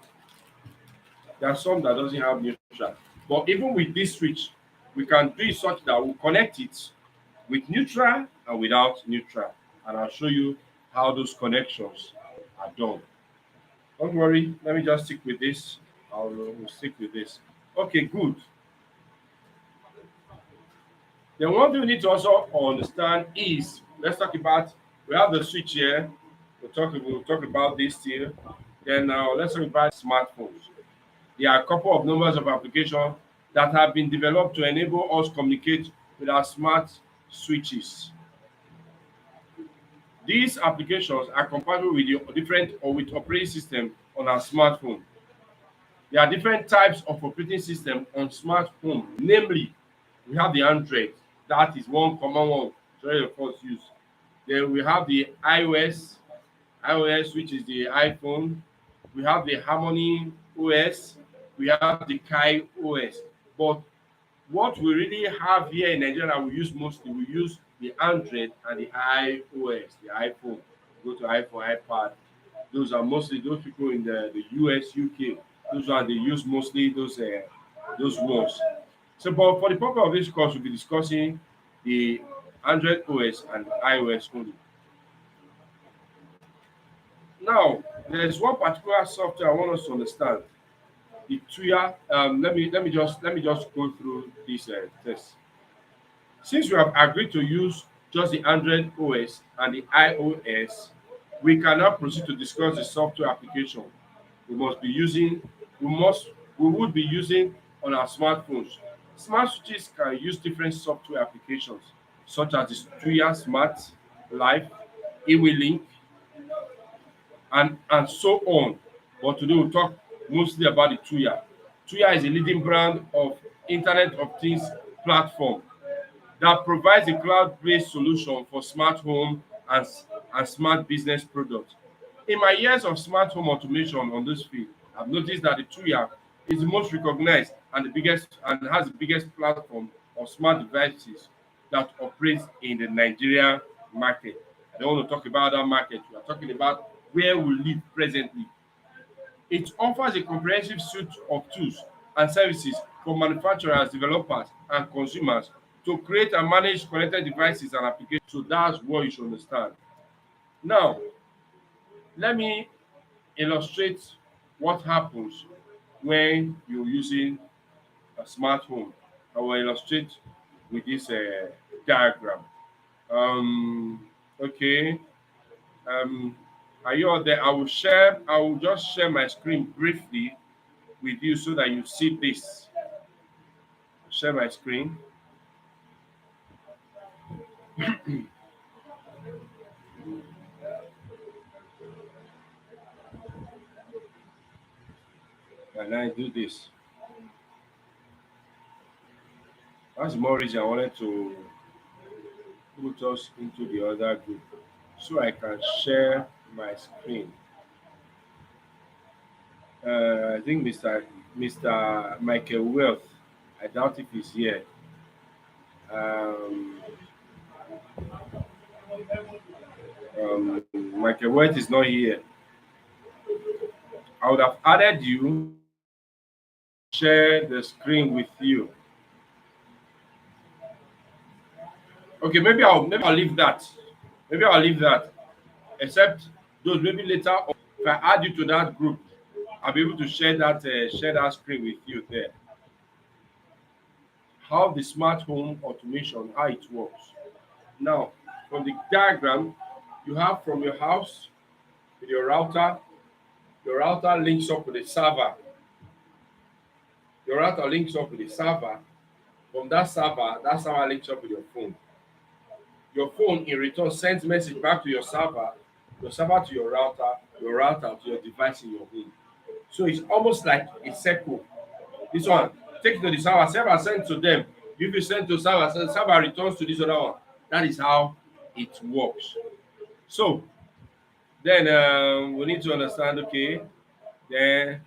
that doesn't have neutral. But even with this switch, we can do it such that we'll connect it with neutral and without neutral. And I'll show you how those connections are done. Don't worry, let me just stick with this. We'll stick with this. Okay, good. Then one thing we need to also understand is let's talk about we have the switch here. We'll talk about this here. Then let's talk about smartphones. There are a couple of numbers of applications that have been developed to enable us communicate with our smart switches. These applications are compatible with the different or with operating system on our smartphone. There are different types of operating system on smartphone. Namely, we have the Android. That is one common one majority of us use. Then we have the iOS, which is the iPhone. We have the Harmony OS. We have the Kai OS. But what we really have here in Nigeria, we use mostly, we use the Android and the iOS, the iPhone. Go to iPhone, iPad. Those are mostly those people in the US, UK. Those are they use mostly those ones. So, but for the purpose of this course, we'll be discussing the Android OS and iOS only. Now, there's one particular software I want us to understand. The Tuya. Let me just go through this test. Since we have agreed to use just the Android OS and the iOS, we cannot proceed to discuss the software application we must be using. We would be using on our smartphones. Smart switches can use different software applications such as the Tuya Smart Life, eWeLink, and so on. But today we'll talk mostly about the Tuya. Tuya is a leading brand of Internet of Things platform that provides a cloud-based solution for smart home and smart business products. In my years of smart home automation on this field, I've noticed that the Tuya is the most recognized and the biggest and has the biggest platform of smart devices that operates in the Nigeria market. I don't want to talk about that market. We are talking about where we live presently. It offers a comprehensive suite of tools and services for manufacturers, developers, and consumers to create and manage connected devices and applications. So that's what you should understand. Now, let me illustrate what happens when you're using a smart home. I will illustrate with this diagram. Okay. Um, are you all there? I will just share my screen briefly with you so that you see this. Share my screen. And I do this. That's more reason I wanted to put us into the other group so I can share my screen. I think Mr. Michael Wealth. I doubt if he's here. Um, Michael Wealth is not here. I would have added you, share the screen with you. Okay, maybe I'll leave that. Maybe I'll leave that. Except those maybe later on, if I add you to that group, I'll be able to share that screen with you there. How the smart home automation, how it works. Now, from the diagram, you have from your house with your router links up with the server. Your router links up with the server. From that server links up with your phone. Your phone in return sends message back to your server to your router to your device in your home. So it's almost like a circle. This one, take it to the server sends to them. If you send to server returns to this other one. That is how it works. So then we need to understand, okay, then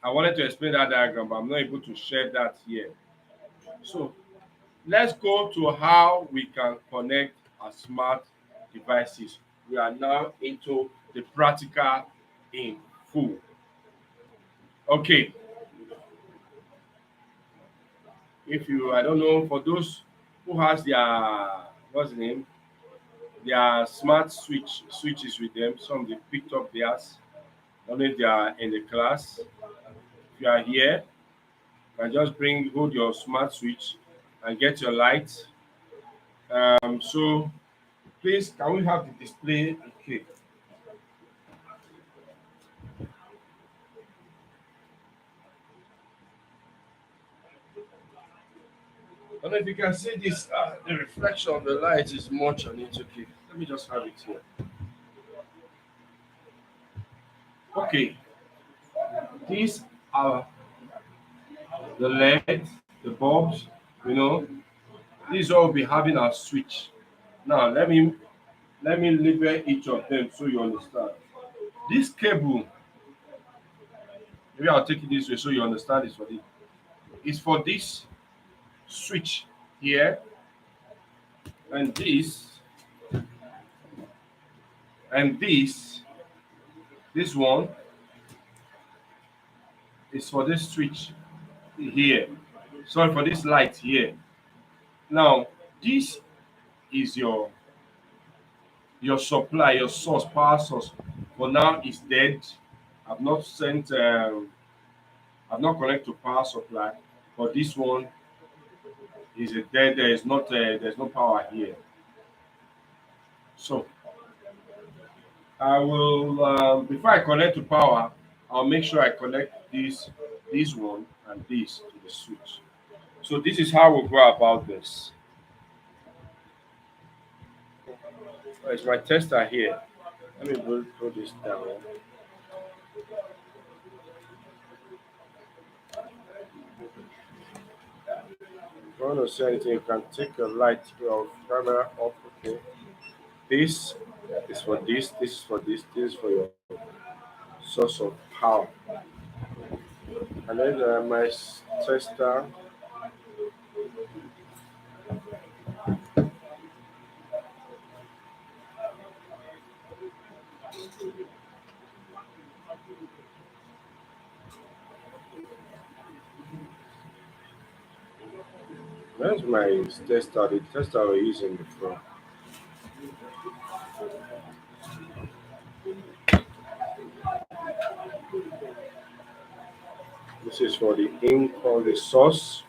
I wanted to explain that diagram, but I'm not able to share that here. So let's go to how we can connect our smart devices. We are now into the practical in full. Okay, if you, I don't know, for those who has their, what's the name, their smart switches with them, some they picked up theirs. I don't know if they are in the class. If you are here, you can just hold your smart switch and get your light. So please, can we have the display? Okay. I don't know if you can see this. The reflection of the light is much on it. Okay, let me just have it here. Okay, these are the LEDs, the bulbs. You know, these all will be having a switch. Now let me label each of them so you understand. This cable, maybe I'll take it this way so you understand this for it. Is for this switch here, and this one is for this switch here. Sorry for this light here. Now this is your supply, your source, power source. For now, is dead. I've not sent. I've not connected to power supply. But this one is a dead. There is not. There's no power here. So I will. Before I connect to power, I'll make sure I connect this one, and this to the switch. So this is how we'll go about this. It's my tester here. Let me put this down. If you want to say anything, you can take your light, your camera off. Okay. This is for this. This is for this. This is for your source of power. And then my tester. That's my tester. The tester we're using before. This is for the ink or the source.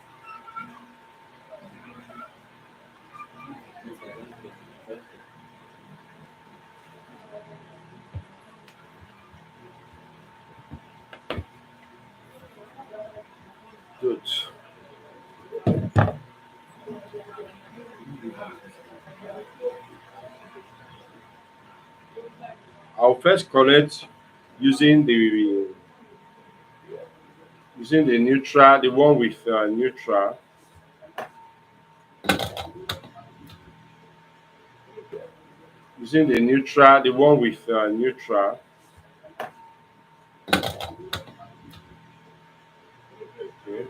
Good. I'll first connect using the neutral, the one with neutral. Using the neutral, the one with neutral. Okay.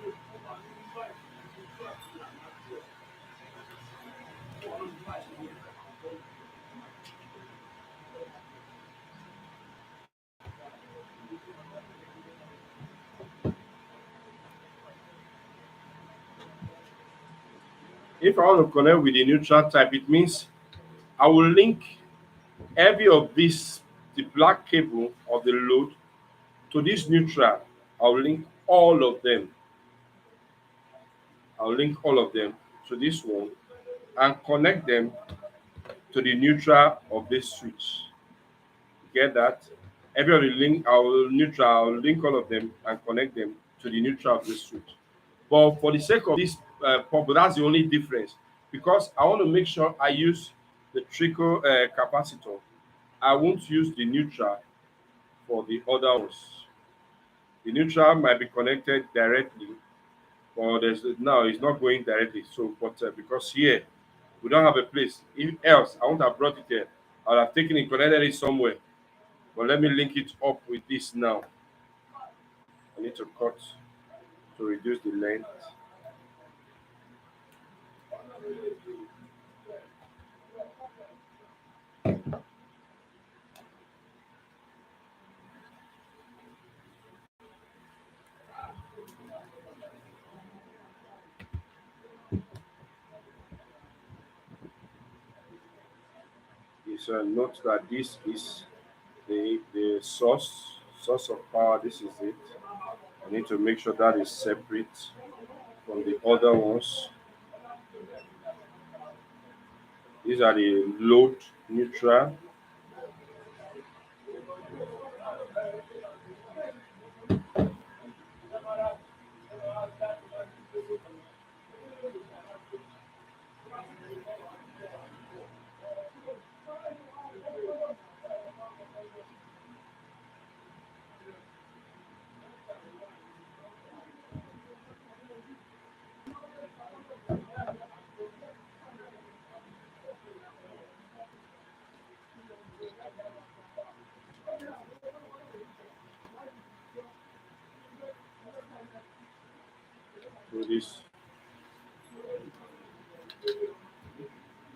If I want to connect with the neutral type, it means I will link every of this, the black cable of the load, to this neutral. I'll link all of them. I'll link all of them to this one and connect them to the neutral of this switch. Get that? Every other link, I'll link all of them and connect them to the neutral of this switch. But for the sake of this purpose, that's the only difference. Because I want to make sure I use the trickle capacitor. I won't use the neutral for the other ones. The neutral might be connected directly, but there's now it's not going directly. So, but because here we don't have a place. If else, I wouldn't have brought it here. I would have taken it, connected it somewhere. But let me link it up with this now. I need to cut to reduce the length. Is note that this is the source of power. This is it. I need to make sure that is separate from the other ones. These are the load neutral. this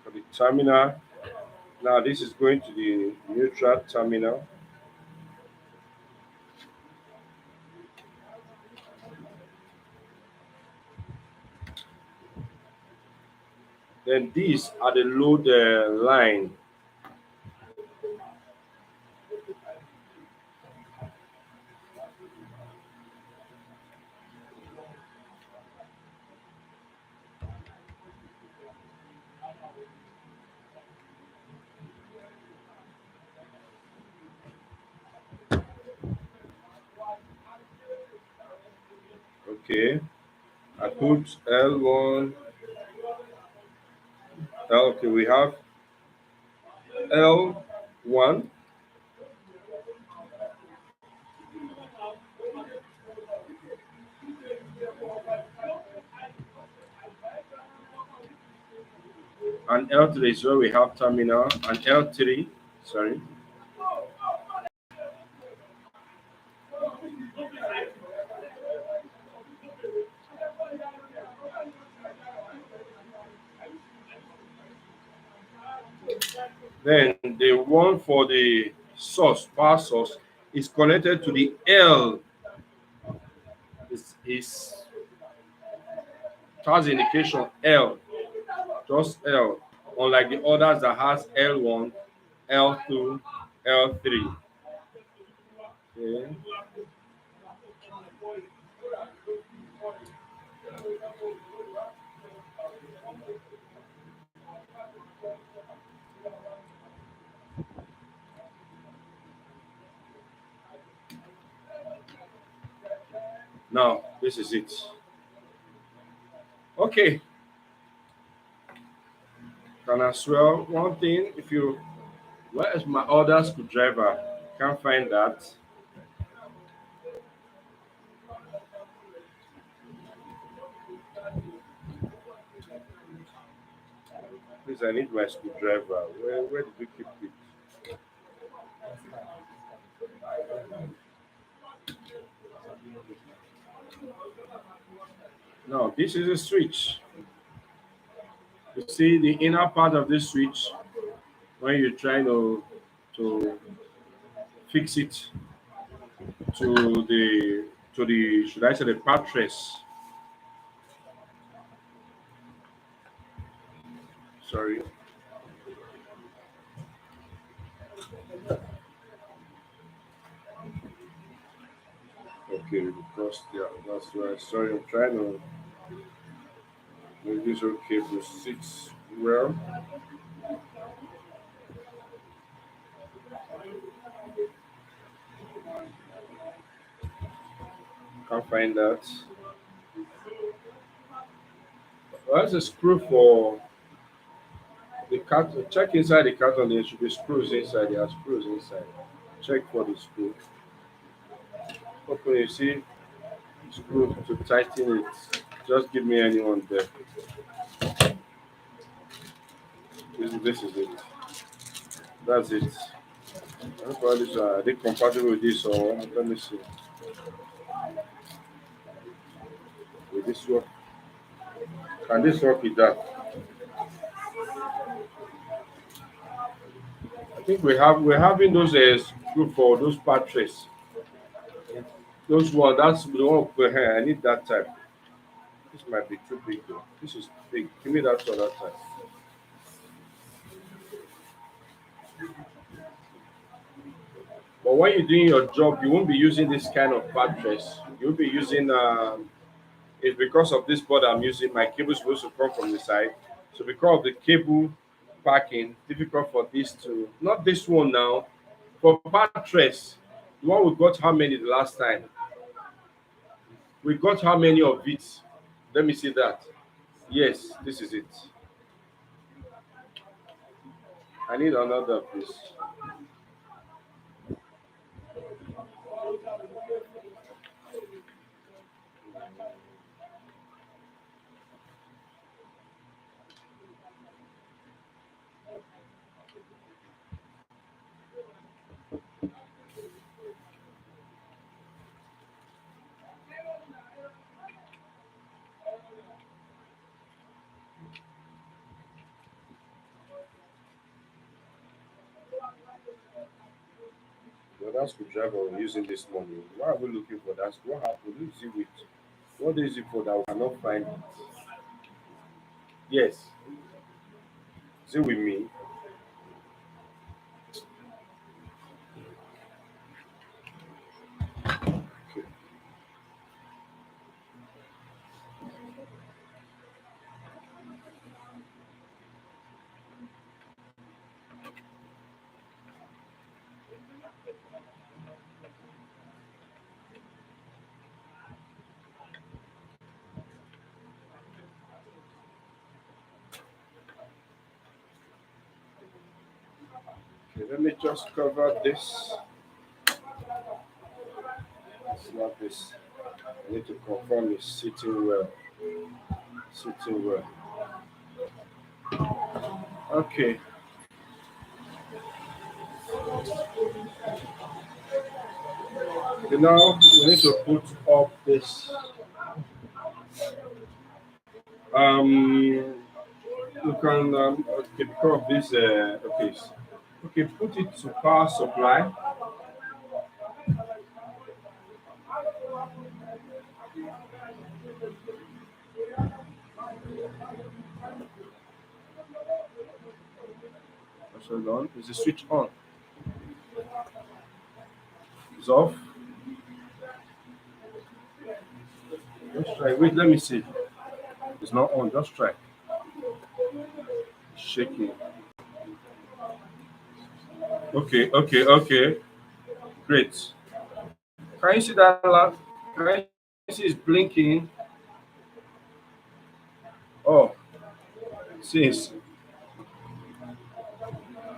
for the terminal. Now this is going to the neutral terminal. Then these are the load line. Okay, I put L1. Okay, we have L1, and L3 is where we have terminal, and L3, sorry. Then the one for the source, power source, is connected to the L. Is has indication L, just L, unlike the others that has L1, L2, L3. Okay. Now this is it. Okay. Can as well one thing, if you, where is my other screwdriver? Can't find that. Please, I need my screwdriver. Where did you keep it? Now this is a switch. You see the inner part of this switch when you're trying to fix it to the should I say the part trace. Sorry. Okay, because yeah, that's right. Sorry, I'm trying to make this okay to six well. Can't find that. Well, that's a screw for the carton. Check inside the carton. There should be screws inside. There are screws inside. Check for the screw. Okay, you see screw to tighten it. Just give me anyone there. This is it. That's it. That's why this are they compatible with this or let me see. With this work. Can this work with that? I think we're having those screw for those part trays. Those one that's the one with here. I need that type. This might be too big though. This is big. Give me that other type. But when you're doing your job, you won't be using this kind of part trays. You'll be using it's because of this board I'm using. My cable is supposed to come from the side. So because of the cable packing, difficult for this to not this one now. For part trace, the one we got how many the last time? We got how many of it? Let me see that. Yes, this is it. I need another piece. that screwdriver we're using this morning. Why are we looking for that? What happened? Who is it with? What is it for that we cannot find it? Yes. Is it with me? Okay. Okay, let me just cover this. It's not this. I need to confirm it's sitting well. Sitting well. Okay. Now we need to put up this. You can okay, because of this. Okay. Okay, put it to power supply. Hold on. Is the switch on? It's off. Just try. Wait, let me see. It's not on. Just try. Shaking. Okay, okay, okay. Great. Can you see that light? Can you see it's blinking? Oh, since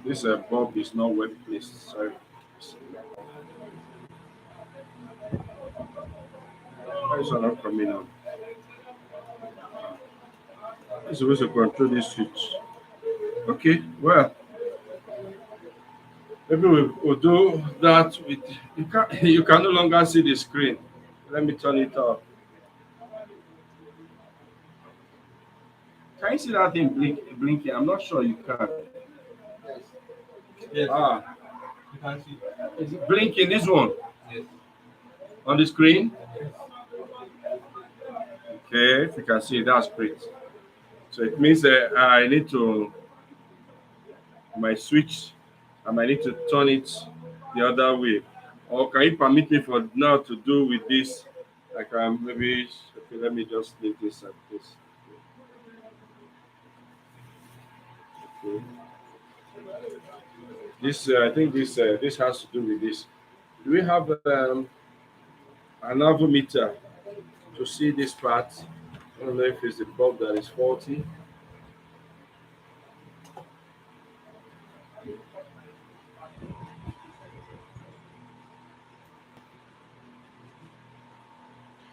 this bulb is not well placed. Sorry. Why is it not coming on? You're supposed to control this switch. Okay, well, maybe we'll do that with you can you can no longer see the screen. Let me turn it off. Can you see that thing blinking? I'm not sure you can. Yes, Ah, you can see. is it blinking this one Yes. on the screen? Yes. Okay, if you can see, that's great. So it means I need to my switch. I might need to turn it the other way. Or can you permit me for now to do with this? I can maybe okay. Let me just leave this at this. Okay. This I think this has to do with this. Do we have an avometer to see this part? I don't know if it's the bulb that is faulty.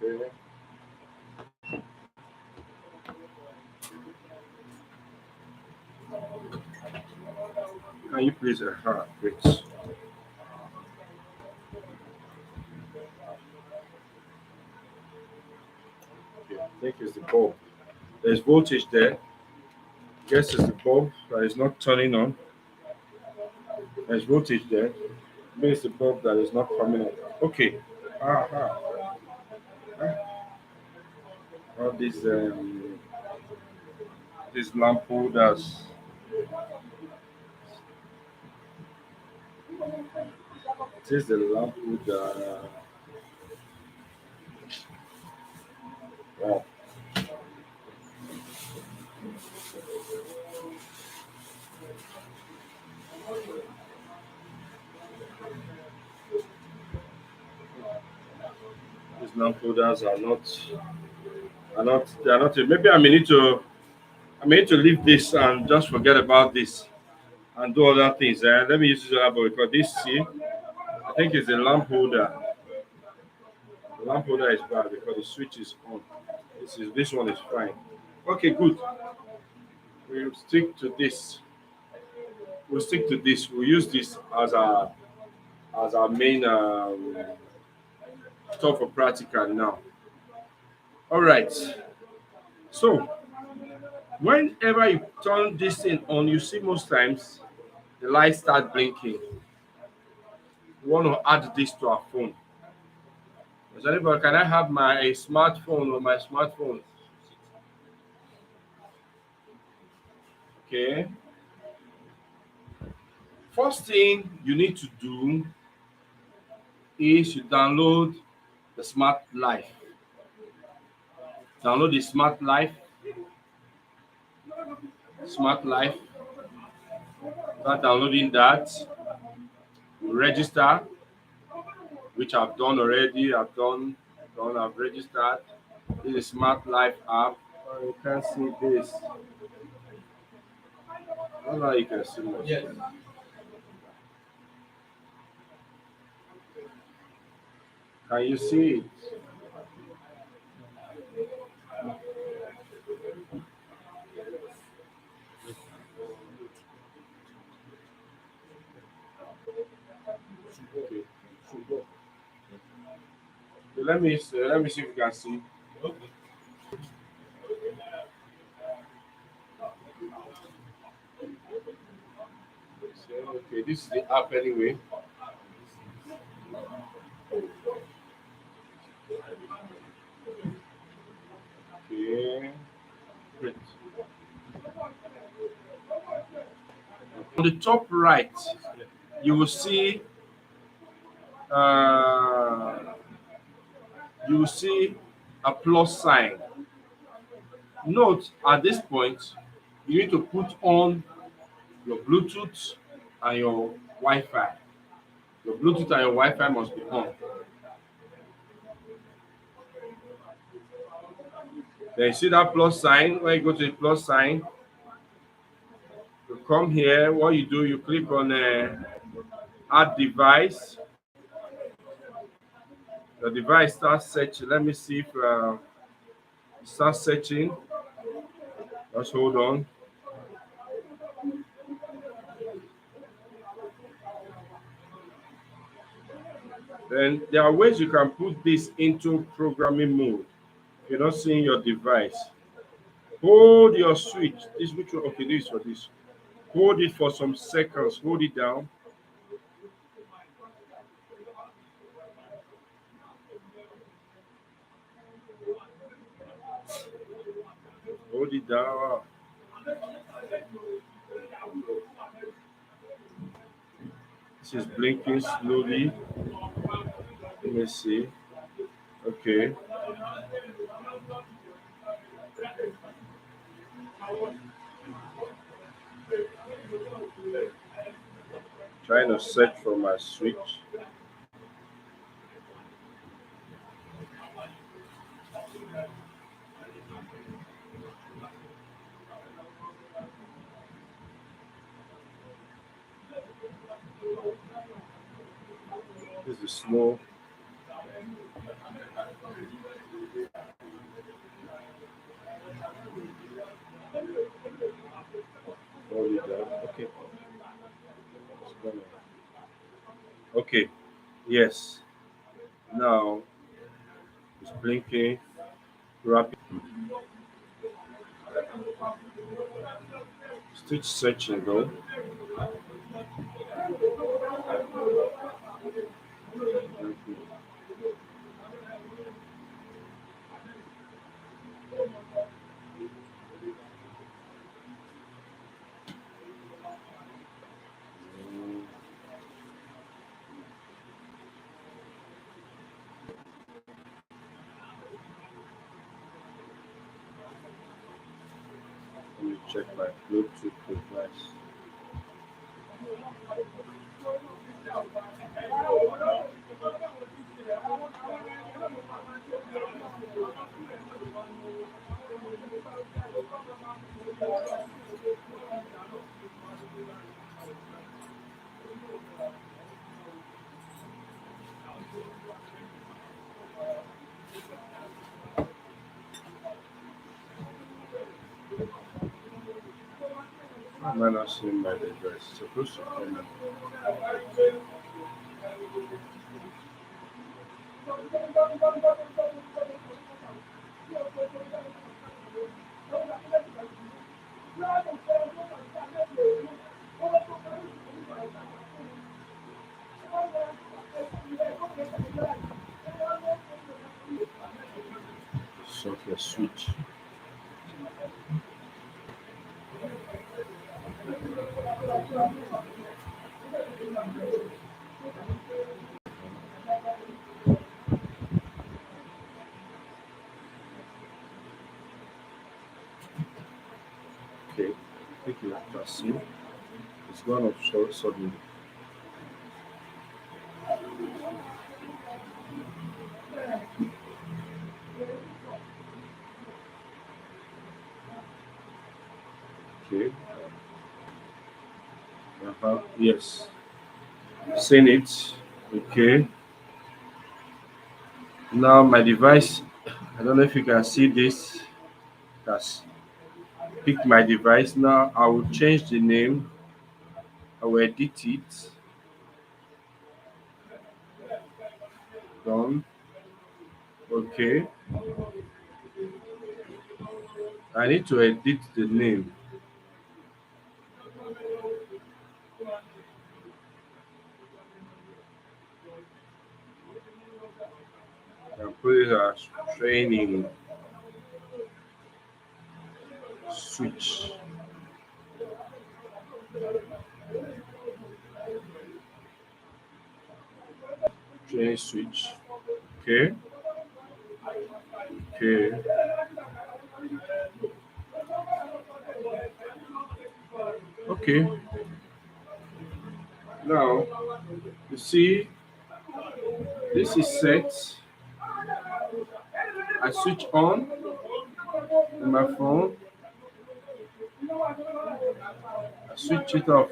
Okay. Can you please great. Okay. I think it's the bulb. There's voltage there. Guess it's the bulb that is not turning on. There's voltage there. Maybe it's the bulb that is not coming on. Okay. Uh-huh. All these lamp holders. It is the lamp holder. Wow. These lamp holders are not they are not maybe I may need to leave this and just forget about this and do other things. Let me use this other bulb because this see I think it's the lamp holder. The lamp holder is bad because the switch is on. This one is fine. Okay, good. We'll stick to this. We'll stick to this. We'll use this as our main stuff for practical now. All right. So whenever you turn this thing on, you see most times the light start blinking. we want to add this to our phone. Does anybody, can I have my smartphone or my smartphone? Okay. First thing you need to do is you download the Smart Life. Download the Smart Life. Smart Life. Start downloading that. Register, which I've done already. I've registered. This is Smart Life app. Oh, you can't see this. I don't know how you can see much. Yes. Can you see it? Okay. So let me see if you can see. Okay. So, okay, this is the app anyway. Okay. Great. On the top right, you will see uh, you will see a plus sign. Note at this point, you need to put on your Bluetooth and your Wi-Fi. Your Bluetooth and your Wi-Fi must be on. Then you see that plus sign. When you go to the plus sign, you come here. What you do, you click on add device. The device starts searching. Let me see if it starts searching. Just hold on. Then there are ways you can put this into programming mode. If you're not seeing your device, hold your switch. This which one? Okay, this is for this. Hold it for some seconds. Hold it down. Hold it down. This is blinking slowly. Let me see. Okay. Trying to search for my switch. This is slow. Hold it down. Okay. It's gonna- Okay. Yes. Now it's blinking. Rapid. Still searching though. Let me check my Bluetooth device. Why am I not seeing my device? It's supposed to come in. the switch. Okay, I think you can see it's gone off so suddenly. Okay. Yes. Seen it. Okay. Now my device. I don't know if you can see this. That's pick my device. Now I will change the name. I will edit it. Done. Okay. I need to edit the name. And put it as training switch. Training switch. Okay. Okay. Okay. Now you see this is set. I switch on in my phone. I switch it off.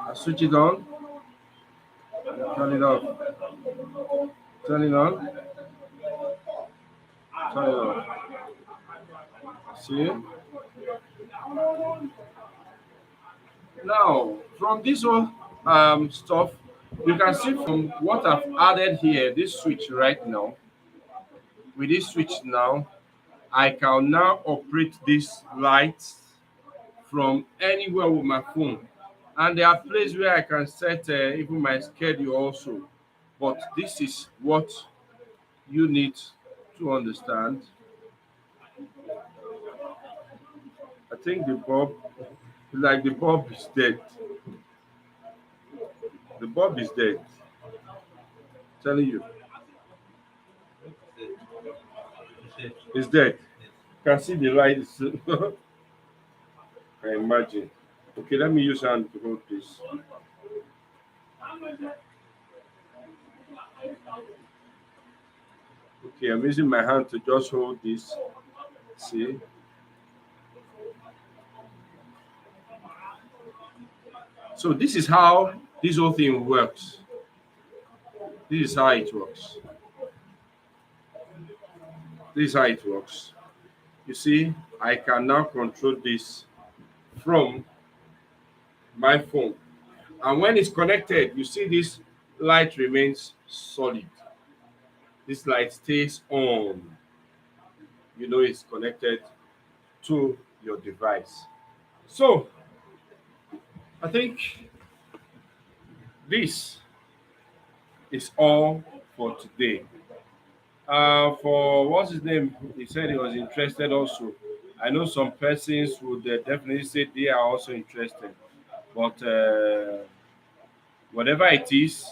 I switch it on. Turn it off. Turn it on. Turn it off. See? Now, from this one stuff, you can see from what I've added here, this switch right now. With this switch now, I can now operate this light from anywhere with my phone. And there are places where I can set even my schedule also. But this is what you need to understand. I think the bulb, like the bulb is dead. The bulb is dead. Telling you, it's dead. Can see the light. I imagine. Okay, let me use hand to hold this. Okay, I'm using my hand to just hold this. See? So this is how this whole thing works. This is how it works. This is how it works. You see, I can now control this from my phone. And when it's connected, you see this light remains solid. This light stays on. You know it's connected to your device. So I think this is all for today. For what's his name? He said he was interested also. I know some persons would definitely say they are also interested, but whatever it is,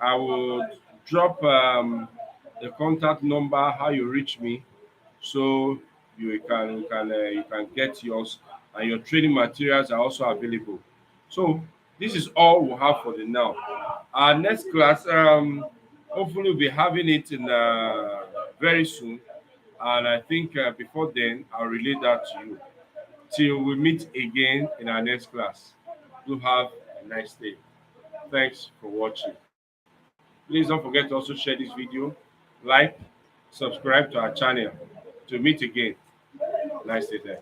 I will drop the contact number how you reach me, so you can get yours, and your training materials are also available. So this is all we have for the now. Our next class, hopefully, we'll be having it in very soon, and I think before then, I'll relay that to you. Till we meet again in our next class. Do have a nice day. Thanks for watching. Please don't forget to also share this video, like, subscribe to our channel. To meet again. Nice day there.